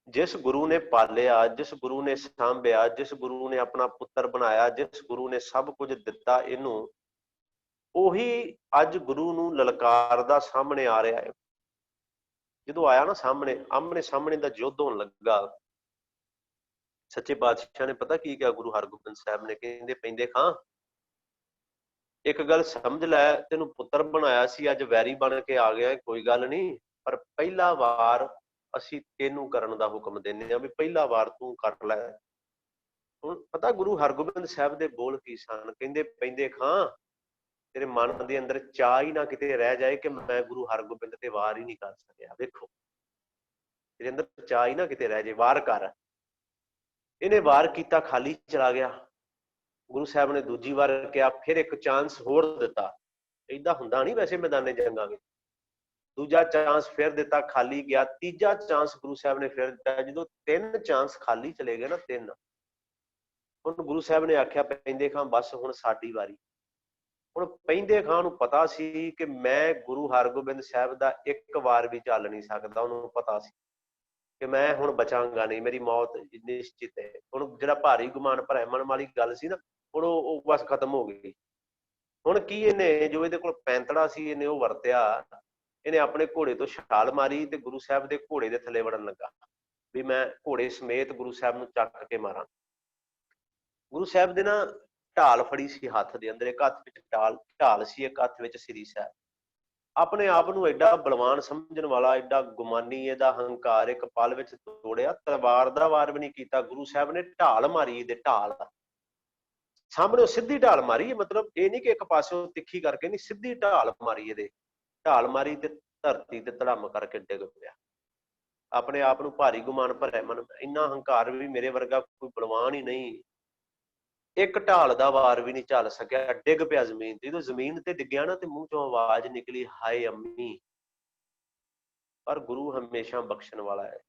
ਜਿਸ ਗੁਰੂ ਨੇ ਪਾਲਿਆ, ਜਿਸ ਗੁਰੂ ਨੇ ਸਾਂਭਿਆ, ਜਿਸ ਗੁਰੂ ਨੇ ਆਪਣਾ ਪੁੱਤਰ ਬਣਾਇਆ, ਜਿਸ ਗੁਰੂ ਨੇ ਸਭ ਕੁਝ ਦਿੱਤਾ ਇਹਨੂੰ, ਉਹੀ ਅੱਜ ਗੁਰੂ ਨੂੰ ਲਲਕਾਰਦਾ ਸਾਹਮਣੇ ਆ ਰਿਹਾ ਹੈ। ਜਦੋਂ ਆਇਆ ਨਾ ਸਾਹਮਣੇ, ਆਮਣੇ ਸਾਹਮਣੇ ਦਾ ਯੁੱਧ ਹੋਣ ਲੱਗਾ, ਸੱਚੇ ਪਾਤਸ਼ਾਹ ਨੇ ਪਤਾ ਕੀ ਕਿਹਾ ਗੁਰੂ ਹਰਗੋਬਿੰਦ ਸਾਹਿਬ ਨੇ? ਕਹਿੰਦੇ ਪੈਂਦੇ ਖਾਂ ਇੱਕ ਗੱਲ ਸਮਝ ਲੈ, ਤੈਨੂੰ ਪੁੱਤਰ ਬਣਾਇਆ ਸੀ, ਅੱਜ ਵੈਰੀ ਬਣ ਕੇ ਆ ਗਿਆ, ਕੋਈ ਗੱਲ ਨਹੀਂ, ਪਰ ਪਹਿਲਾ ਵਾਰ ਅਸੀਂ ਤੈਨੂੰ ਕਰਨ ਦਾ ਹੁਕਮ ਦਿੰਦੇ ਹਾਂ, ਵੀ ਪਹਿਲਾ ਵਾਰ ਤੂੰ ਕਰ ਲੈ। ਹੁਣ ਪਤਾ ਗੁਰੂ ਹਰਗੋਬਿੰਦ ਸਾਹਿਬ ਦੇ ਬੋਲ ਕੀ ਸਨ? ਕਹਿੰਦੇ ਪੈਂਦੇ ਖਾਂ ਤੇਰੇ ਮਨ ਦੇ ਅੰਦਰ ਚਾਹ ਹੀ ਨਾ ਕਿਤੇ ਰਹਿ ਜਾਏ ਕਿ ਮੈਂ ਗੁਰੂ ਹਰਗੋਬਿੰਦ ਤੇ ਵਾਰ ਹੀ ਨਹੀਂ ਕਰ ਸਕਿਆ। ਵੇਖੋ, ਤੇਰੇ ਅੰਦਰ ਚਾਹ ਹੀ ਨਾ ਕਿਤੇ ਰਹਿ ਜਾਏ, ਵਾਰ ਕਰ। ਇਹਨੇ ਵਾਰ ਕੀਤਾ, ਖਾਲੀ ਚਲਾ ਗਿਆ। ਗੁਰੂ ਸਾਹਿਬ ਨੇ ਦੂਜੀ ਵਾਰ ਕਿਹਾ, ਫਿਰ ਇੱਕ ਚਾਂਸ ਹੋਰ ਦਿੱਤਾ। ਏਦਾਂ ਹੁੰਦਾ ਨਹੀਂ ਵੈਸੇ ਮੈਦਾਨੇ ਜੰਗਾਂ ਵਿੱਚ। ਦੂਜਾ ਚਾਂਸ ਫਿਰ ਦਿੱਤਾ, ਖਾਲੀ ਗਿਆ। ਤੀਜਾ ਚਾਂਸ ਗੁਰੂ ਸਾਹਿਬ ਨੇ ਫਿਰ ਦਿੱਤਾ। ਜਦੋਂ 3 ਚਾਂਸ ਖਾਲੀ ਚਲੇ ਗਏ ਨਾ, 3, ਹੁਣ ਗੁਰੂ ਸਾਹਿਬ ਨੇ ਆਖਿਆ ਪੈਂਦੇ ਖਾਂ ਬਸ ਹੁਣ ਸਾਡੀ ਵਾਰੀ। ਹੁਣ ਪੈਂਦੇ ਖਾਂ ਨੂੰ ਪਤਾ ਸੀ ਕਿ ਮੈਂ ਗੁਰੂ ਹਰਗੋਬਿੰਦ ਸਾਹਿਬ ਦਾ ਇੱਕ ਵਾਰ ਵੀ ਚੱਲ ਨਹੀਂ ਸਕਦਾ। ਉਹਨੂੰ ਪਤਾ ਸੀ ਕਿ ਮੈਂ ਹੁਣ ਬਚਾਂਗਾ ਨਹੀਂ, ਮੇਰੀ ਮੌਤ ਨਿਸ਼ਚਿਤ ਹੈ। ਹੁਣ ਜਿਹੜਾ ਭਾਰੀ ਗੁਮਾਨ ਭਰੇ ਮਨ ਵਾਲੀ ਗੱਲ ਸੀ ਨਾ, ਹੁਣ ਉਹ ਬਸ ਖਤਮ ਹੋ ਗਈ। ਹੁਣ ਕੀ ਇਹਨੇ, ਜੋ ਇਹਦੇ ਕੋਲ ਪੈਂਤੜਾ ਸੀ, ਇਹਨੇ ਉਹ ਵਰਤਿਆ। ਇਹਨੇ ਆਪਣੇ ਘੋੜੇ ਤੋਂ ਛਾਲ ਮਾਰੀ ਤੇ ਗੁਰੂ ਸਾਹਿਬ ਦੇ ਘੋੜੇ ਦੇ ਥੱਲੇ ਵੜਨ ਲੱਗਾ, ਵੀ ਮੈਂ ਘੋੜੇ ਸਮੇਤ ਗੁਰੂ ਸਾਹਿਬ ਨੂੰ ਚੱਕ ਕੇ ਮਾਰਾਂ। ਗੁਰੂ ਸਾਹਿਬ ਦੇ ਨਾ ਢਾਲ ਫੜੀ ਸੀ ਹੱਥ ਦੇ ਅੰਦਰ, ਇੱਕ ਹੱਥ ਵਿੱਚ ਢਾਲ ਸੀ, ਇੱਕ ਹੱਥ ਵਿੱਚ ਸ੍ਰੀ ਸਾਹਿਬ। ਆਪਣੇ ਆਪ ਨੂੰ ਐਡਾ ਬਲਵਾਨ ਸਮਝਣ ਵਾਲਾ, ਐਡਾ ਗੁਮਾਨੀ, ਇਹਦਾ ਹੰਕਾਰ ਇੱਕ ਪਲ ਵਿੱਚ ਤੋੜਿਆ। ਤਲਵਾਰ ਦਾ ਵਾਰ ਵੀ ਨਹੀਂ ਕੀਤਾ, ਗੁਰੂ ਸਾਹਿਬ ਨੇ ਢਾਲ ਮਾਰੀ, ਇਹਦੇ ਢਾਲ ਸਾਹਮਣੇ ਸਿੱਧੀ ਢਾਲ ਮਾਰੀ। ਮਤਲਬ ਇਹ ਨਹੀਂ ਕਿ ਇੱਕ ਪਾਸੇ ਤਿੱਖੀ ਕਰਕੇ, ਨਹੀਂ, ਸਿੱਧੀ ਢਾਲ ਮਾਰੀ। ਇਹਦੇ ਢਾਲ ਮਾਰੀ ਤੇ ਧਰਤੀ ਤੇ ਧੜਮ ਕਰਕੇ ਡਿੱਗ ਪਿਆ। ਆਪਣੇ ਆਪ ਨੂੰ ਭਾਰੀ ਗੁਮਾਨ ਭਰਿਆ ਮਨ, ਇੰਨਾ ਹੰਕਾਰ ਵੀ ਮੇਰੇ ਵਰਗਾ ਕੋਈ ਬਲਵਾਨ ਹੀ ਨਹੀਂ, ਇੱਕ ਢਾਲ ਦਾ ਵਾਰ ਵੀ ਨਹੀਂ ਝੱਲ ਸਕਿਆ, ਡਿੱਗ ਪਿਆ ਜ਼ਮੀਨ ਤੇ। ਜਦੋਂ ਜ਼ਮੀਨ ਤੇ ਡਿੱਗਿਆ ਨਾ, ਤੇ ਮੂੰਹ ਚੋਂ ਆਵਾਜ਼ ਨਿਕਲੀ, ਹਾਏ ਅੰਮੀ। ਪਰ ਗੁਰੂ ਹਮੇਸ਼ਾ ਬਖਸ਼ਣ ਵਾਲਾ ਹੈ,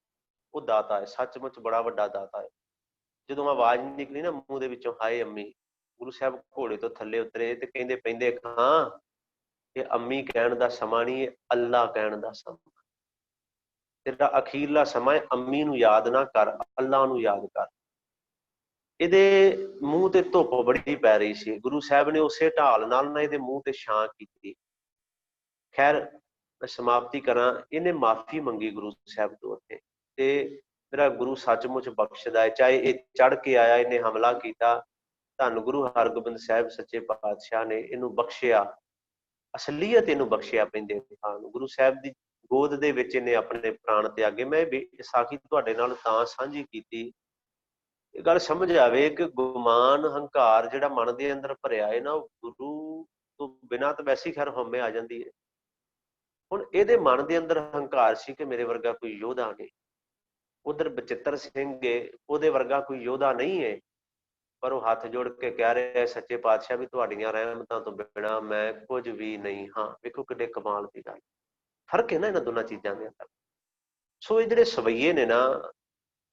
ਉਹ ਦਾਤਾ ਹੈ, ਸੱਚਮੁੱਚ ਬੜਾ ਵੱਡਾ ਦਾਤਾ ਹੈ। ਜਦੋਂ ਆਵਾਜ਼ ਨਿਕਲੀ ਨਾ ਮੂੰਹ ਦੇ ਵਿੱਚੋਂ, ਹਾਏ ਅੰਮੀ, ਗੁਰੂ ਸਾਹਿਬ ਘੋੜੇ ਤੋਂ ਥੱਲੇ ਉਤਰੇ ਤੇ ਕਹਿੰਦੇ ਪੈਂਦੇ ਖਾਂ ਇਹ ਅੰਮੀ ਕਹਿਣ ਦਾ ਸਮਾਂ ਨਹੀਂ, ਅੱਲਾ ਕਹਿਣ ਦਾ ਸਮਾਂ। ਤੇਰਾ ਅਖੀਰਲਾ ਸਮਾਂ, ਅੰਮੀ ਨੂੰ ਯਾਦ ਨਾ ਕਰ, ਅੱਲਾ ਨੂੰ ਯਾਦ ਕਰ। ਇਹਦੇ ਮੂੰਹ ਤੇ ਧੁੱਪ ਬੜੀ ਪੈ ਰਹੀ ਸੀ। ਗੁਰੂ ਸਾਹਿਬ ਨੇ ਉਸੇ ਢਾਲ ਨਾਲ ਨਾ ਇਹਦੇ ਮੂੰਹ ਤੇ ਛਾਂ ਕੀਤੀ। ਖੈਰ ਮੈਂ ਸਮਾਪਤੀ ਕਰਾਂ, ਇਹਨੇ ਮਾਫੀ ਮੰਗੀ ਗੁਰੂ ਸਾਹਿਬ ਤੋਂ ਉੱਥੇ, ਤੇ ਮੇਰਾ ਗੁਰੂ ਸੱਚਮੁੱਚ ਬਖਸ਼ਦਾ ਹੈ। ਚਾਹੇ ਇਹ ਚੜ ਕੇ ਆਇਆ, ਇਹਨੇ ਹਮਲਾ ਕੀਤਾ, ਧੰਨ ਗੁਰੂ ਹਰਗੋਬਿੰਦ ਸਾਹਿਬ ਸੱਚੇ ਪਾਤਸ਼ਾਹ ਨੇ ਇਹਨੂੰ ਬਖਸ਼ਿਆ, ਅਸਲੀਅਤ ਇਹਨੂੰ ਬਖਸ਼ਿਆ ਪੈਂਦੇ ਖਾਂ ਨੂੰ। ਗੁਰੂ ਸਾਹਿਬ ਦੀ ਗੋਦ ਦੇ ਵਿੱਚ ਇਹਨੇ ਆਪਣੇ ਪ੍ਰਾਣ ਤਿਆਗੇ। ਮੈਂ ਸਾਖੀ ਤੁਹਾਡੇ ਨਾਲ ਤਾਂ ਸਾਂਝੀ ਕੀਤੀ, ਇਹ ਗੱਲ ਸਮਝ ਆਵੇ ਕਿ ਗੁਮਾਨ, ਹੰਕਾਰ ਜਿਹੜਾ ਮਨ ਦੇ ਅੰਦਰ ਭਰਿਆ ਹੈ ਨਾ, ਉਹ ਗੁਰੂ ਤੋਂ ਬਿਨਾਂ ਤਾਂ ਵੈਸੇ ਹੀ ਖੈਰ ਹਉਮੈ ਆ ਜਾਂਦੀ ਹੈ। ਹੁਣ ਇਹਦੇ ਮਨ ਦੇ ਅੰਦਰ ਹੰਕਾਰ ਸੀ ਕਿ ਮੇਰੇ ਵਰਗਾ ਕੋਈ ਯੋਧਾ ਨਹੀਂ। ਉਧਰ ਬਚਿੱਤਰ ਸਿੰਘ ਉਹਦੇ ਵਰਗਾ ਕੋਈ ਯੋਧਾ ਨਹੀਂ ਹੈ, ਪਰ ਉਹ ਹੱਥ ਜੋੜ ਕੇ ਕਹਿ ਰਿਹਾ, ਸੱਚੇ ਪਾਤਸ਼ਾਹ ਵੀ ਤੁਹਾਡੀਆਂ ਰਹਿਮਤਾਂ ਤੋਂ ਬਿਨਾਂ ਮੈਂ ਕੁਝ ਵੀ ਨਹੀਂ ਹਾਂ। ਵੇਖੋ ਕਿੱਡੇ ਕਮਾਲ ਦੀ ਗੱਲ, ਫਰਕ ਹੈ ਨਾ ਇਹਨਾਂ ਦੋਨਾਂ ਚੀਜ਼ਾਂ ਦੇ ਅੰਦਰ। ਸੋ ਇਹ ਜਿਹੜੇ ਸਵਈਏ ਨੇ ਨਾ,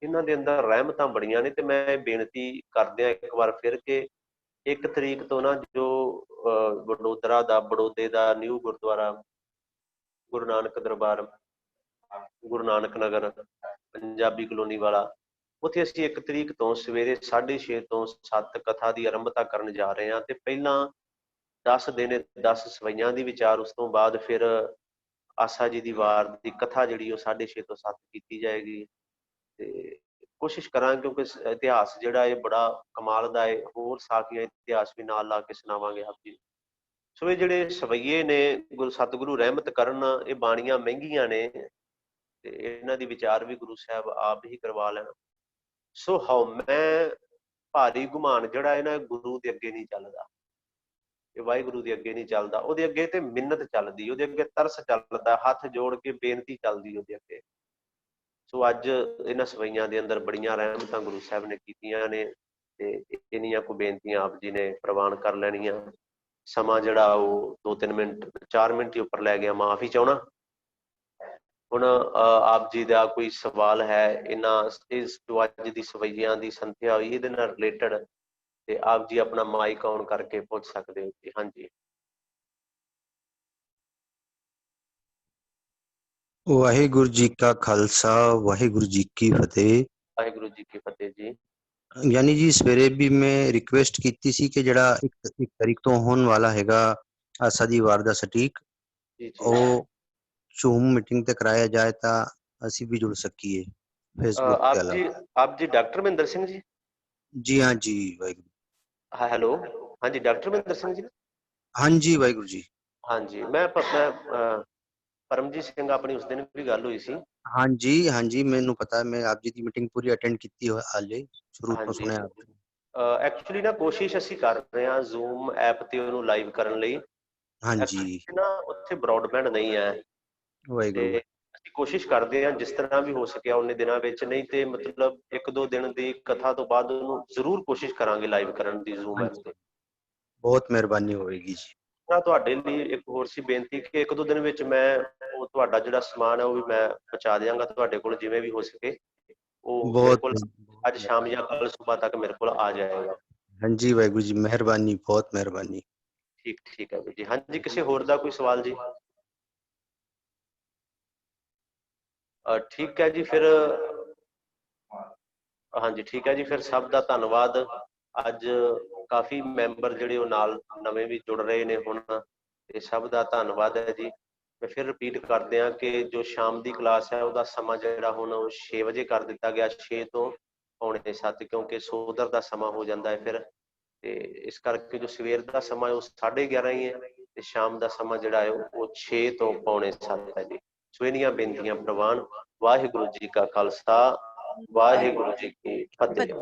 ਇਹਨਾਂ ਦੇ ਅੰਦਰ ਰਹਿਮਤਾਂ ਬੜੀਆਂ ਨੇ। ਤੇ ਮੈਂ ਬੇਨਤੀ ਕਰਦਿਆਂ ਇੱਕ ਵਾਰ ਫਿਰ ਕਿ 1 ਤਰੀਕ ਤੋਂ ਨਾ ਜੋ ਬੜੌਦੇ ਦਾ ਨਿਊ ਗੁਰਦੁਆਰਾ ਗੁਰੂ ਨਾਨਕ ਦਰਬਾਰ, ਗੁਰੂ ਨਾਨਕ ਨਗਰ, ਪੰਜਾਬੀ ਕਲੋਨੀ ਵਾਲਾ, ਉੱਥੇ ਅਸੀਂ 1 ਤਰੀਕ ਤੋਂ ਸਵੇਰੇ 6:30 ਤੋਂ 7 ਕਥਾ ਦੀ ਆਰੰਭਤਾ ਕਰਨ ਜਾ ਰਹੇ ਹਾਂ। ਤੇ ਪਹਿਲਾਂ 10 ਦਿਨ 10 ਸਵਈਆਂ ਦੀ ਵਿਚਾਰ, ਉਸ ਤੋਂ ਬਾਅਦ ਫਿਰ ਆਸਾ ਜੀ ਦੀ ਵਾਰ ਦੀ ਕਥਾ ਜਿਹੜੀ ਉਹ 6:30 ਤੋਂ 7 ਕੀਤੀ ਜਾਏਗੀ। ਤੇ ਕੋਸ਼ਿਸ਼ ਕਰਾਂਗੇ ਕਿਉਂਕਿ ਇਤਿਹਾਸ ਜਿਹੜਾ ਇਹ ਬੜਾ ਕਮਾਲ ਦਾ ਹੈ, ਹੋਰ ਸਾਖੀਆਂ ਇਤਿਹਾਸ ਵੀ ਨਾਲ ਲਾ ਕੇ ਸੁਣਾਵਾਂਗੇ ਆਪ ਜੀ। ਸੋ ਇਹ ਜਿਹੜੇ ਸਵਈਏ ਨੇ ਸਤਿਗੁਰੂ ਰਹਿਮਤ ਕਰਨ, ਇਹ ਬਾਣੀਆਂ ਮਹਿੰਗੀਆਂ ਨੇ ਤੇ ਇਹਨਾਂ ਦੀ ਵਿਚਾਰ ਵੀ ਗੁਰੂ ਸਾਹਿਬ ਆਪ ਹੀ ਕਰਵਾ ਲੈਣ। ਸੋ ਹਉਮੈ ਭਾਰੀ ਗੁਮਾਨ ਜਿਹੜਾ ਹੈ ਨਾ, ਗੁਰੂ ਦੇ ਅੱਗੇ ਨਹੀਂ ਚੱਲਦਾ, ਇਹ ਵਾਹਿਗੁਰੂ ਦੇ ਅੱਗੇ ਨਹੀਂ ਚੱਲਦਾ। ਉਹਦੇ ਅੱਗੇ ਤੇ ਮਿੰਨਤ ਚੱਲਦੀ, ਉਹਦੇ ਅੱਗੇ ਤਰਸ ਚੱਲਦਾ, ਹੱਥ ਜੋੜ ਕੇ ਬੇਨਤੀ ਚੱਲਦੀ ਉਹਦੇ ਅੱਗੇ। ਸੋ ਅੱਜ ਇਹਨਾਂ ਸਵਈਆਂ ਦੇ ਅੰਦਰ ਬੜੀਆਂ ਰਹਿਮਤਾਂ ਗੁਰੂ ਸਾਹਿਬ ਨੇ ਕੀਤੀਆਂ ਨੇ ਤੇ ਇੰਨੀਆਂ ਕੁ ਬੇਨਤੀਆਂ ਆਪ ਜੀ ਨੇ ਪ੍ਰਵਾਨ ਕਰ ਲੈਣੀਆਂ। ਸਮਾਂ ਜਿਹੜਾ ਉਹ 2-3 ਮਿੰਟ 4 ਮਿੰਟ ਹੀ ਉੱਪਰ ਲੈ ਗਿਆ, ਮਾਫੀ ਚਾਹਣਾ। ਹੁਣ ਆਪ ਜੀ ਦਾ ਕੋਈ ਸਵਾਲ ਹੈ ਇਹਨਾਂ ਇਸ ਜੋ ਅੱਜ ਦੀ ਸਵਈਆਂ ਦੀ ਸੰਥਿਆ ਹੋਈ ਇਹਦੇ ਨਾਲ ਰਿਲੇਟਡ, ਤੇ ਆਪ ਜੀ ਆਪਣਾ ਮਾਈਕ ਔਨ ਕਰਕੇ ਪੁੱਛ ਸਕਦੇ ਹੋ ਜੀ। ਹਾਂਜੀ। ਵਾਹਿਗੁਰੂ ਜੀ ਕਾ ਖਾਲਸਾ, ਵਾਹਿਗੁਰੂ ਜੀ ਕੀ ਫਤਿਹ। ਵਾਹਿਗੁਰੂ ਜੀ ਕੀ ਫਤਿਹ ਜੀ। ਯਾਨੀ ਜੀ ਸਵੇਰੇ ਵੀ ਮੈਂ ਰਿਕੁਐਸਟ ਕੀਤੀ ਸੀ ਕਿ ਜਿਹੜਾ 1 ਤਾਰੀਖ ਤੋਂ ਹੋਣ ਵਾਲਾ ਹੈਗਾ ਆਸਾ ਦੀ ਵਾਰ ਦਾ ਸਟੀਕ, ਉਹ ਜ਼ੂਮ ਮੀਟਿੰਗ ਤੇ ਕਰਾਇਆ ਜਾਏ ਤਾਂ ਅਸੀਂ ਵੀ ਜੁੜ ਸਕੀਏ ਫੇਸਬੁੱਕ ਤੇ ਅਲਾਵਾ। ਆਪ ਜੀ ਡਾਕਟਰ ਮਹਿੰਦਰ ਸਿੰਘ ਜੀ? ਜੀ ਹਾਂ ਜੀ, ਵਾਹਿਗੁਰੂ। ਹਾਂ, ਹੈਲੋ, ਹਾਂਜੀ ਡਾਕਟਰ ਮਹਿੰਦਰ ਸਿੰਘ ਜੀ? ਹਾਂਜੀ ਵਾਹਿਗੁਰੂ ਜੀ। ਹਾਂਜੀ, ਮੈਂ ਪਰਮਜੀਤ ਸਿੰਘ, ਆਪਣੀ ਉਸ ਦਿਨ ਵੀ ਗੱਲ ਹੋਈ ਸੀ। ਹਾਂਜੀ ਹਾਂਜੀ, ਮੈਨੂੰ ਪਤਾ, ਮੈਂ ਆਪ ਜੀ ਦੀ ਮੀਟਿੰਗ ਪੂਰੀ ਅਟੈਂਡ ਕੀਤੀ ਹਾਲੇ, ਸ਼ੁਰੂ ਤੋਂ ਸੁਣਿਆ। ਐਕਚੁਅਲੀ ਨਾ ਕੋਸ਼ਿਸ਼ ਅਸੀਂ ਕਰ ਰਹੇ ਹਾਂ ਜ਼ੂਮ ਐਪ ਤੇ ਉਹਨੂੰ ਲਾਈਵ ਕਰਨ ਲਈ। ਹਾਂਜੀ ਨਾ ਉੱਥੇ ਬ੍ਰੌਡਬੈਂਡ ਨਹੀਂ ਹੈ ਵਾਹਿਗੁਰੂ। ਤੇ ਅਸੀਂ ਕੋਸ਼ਿਸ਼ ਕਰਦੇ ਹਾਂ ਜਿਸ ਤਰ੍ਹਾਂ ਵੀ ਹੋ ਸਕਿਆ ਉਹਨੇ ਦਿਨਾਂ ਵਿੱਚ, ਨਹੀਂ ਤੇ ਮਤਲਬ 1-2 ਦਿਨ ਦੀ ਕਥਾ ਤੋਂ ਬਾਅਦ ਉਹਨੂੰ ਜ਼ਰੂਰ ਕੋਸ਼ਿਸ਼ ਕਰਾਂਗੇ ਲਾਈਵ ਕਰਨ ਦੀ ਜ਼ੂਮ ਐਪ ਤੇ। ਬਹੁਤ ਮਿਹਰਬਾਨੀ ਹੋਵੇਗੀ ਜੀ। ਤੁਹਾਡੇ ਲਈ ਇੱਕ ਹੋਰ ਸੀ ਬੇਨਤੀ ਕਿ 1-2 ਦਿਨ ਵਿੱਚ ਮੈਂ ਉਹ ਤੁਹਾਡਾ ਜਿਹੜਾ ਸਮਾਨ ਹੈ ਉਹ ਵੀ ਮੈਂ ਪਹੁੰਚਾ ਦਿਆਂਗਾ ਤੁਹਾਡੇ ਕੋਲ, ਜਿਵੇਂ ਵੀ ਹੋ ਸਕੇ। ਉਹ ਮੇਰੇ ਕੋਲ ਅੱਜ ਸ਼ਾਮ ਜਾਂ ਕੱਲ ਸਵੇਰ ਤੱਕ ਮੇਰੇ ਕੋਲ ਆ ਜਾਏਗਾ। ਹਾਂਜੀ ਵਾਹਿਗੁਰੂ ਜੀ, ਮਿਹਰਬਾਨੀ, ਬਹੁਤ ਮਿਹਰਬਾਨੀ। ਠੀਕ ਹੈ ਜੀ। ਹਾਂਜੀ, ਕਿਸੇ ਹੋਰ ਦਾ ਕੋਈ ਸਵਾਲ ਜੀ? ਠੀਕ ਹੈ ਜੀ, ਫਿਰ ਹਾਂਜੀ ਠੀਕ ਹੈ ਜੀ, ਫਿਰ ਸਭ ਦਾ ਧੰਨਵਾਦ। ਅੱਜ ਕਾਫੀ ਮੈਂਬਰ ਜਿਹੜੇ ਉਹ ਨਾਲ ਨਵੇਂ ਵੀ ਜੁੜ ਰਹੇ ਨੇ ਹੁਣ, ਤੇ ਸਭ ਦਾ ਧੰਨਵਾਦ ਹੈ ਜੀ। ਮੈਂ ਫਿਰ ਰਿਪੀਟ ਕਰਦੇ ਹਾਂ ਕਿ ਜੋ ਸ਼ਾਮ ਦੀ ਕਲਾਸ ਹੈ ਉਹਦਾ ਸਮਾਂ ਜਿਹੜਾ ਹੁਣ ਉਹ 6 ਵਜੇ ਕਰ ਦਿੱਤਾ ਗਿਆ, 6 ਤੋਂ 6:45, ਕਿਉਂਕਿ ਸੋਦਰ ਦਾ ਸਮਾਂ ਹੋ ਜਾਂਦਾ ਹੈ ਫਿਰ, ਤੇ ਇਸ ਕਰਕੇ ਜੋ ਸਵੇਰ ਦਾ ਸਮਾਂ ਹੈ ਉਹ 11:30 ਹੀ ਹੈ ਤੇ ਸ਼ਾਮ ਦਾ ਸਮਾਂ ਜਿਹੜਾ ਹੈ ਉਹ 6 ਤੋਂ 6:45 ਹੈ ਜੀ। ਸੋ ਇਹਨੀਆਂ ਬੇਨਤੀਆਂ ਪ੍ਰਵਾਨ। ਵਾਹਿਗੁਰੂ ਜੀ ਕਾ ਖਾਲਸਾ, ਵਾਹਿਗੁਰੂ ਜੀ ਕੀ ਫਤਿਹ।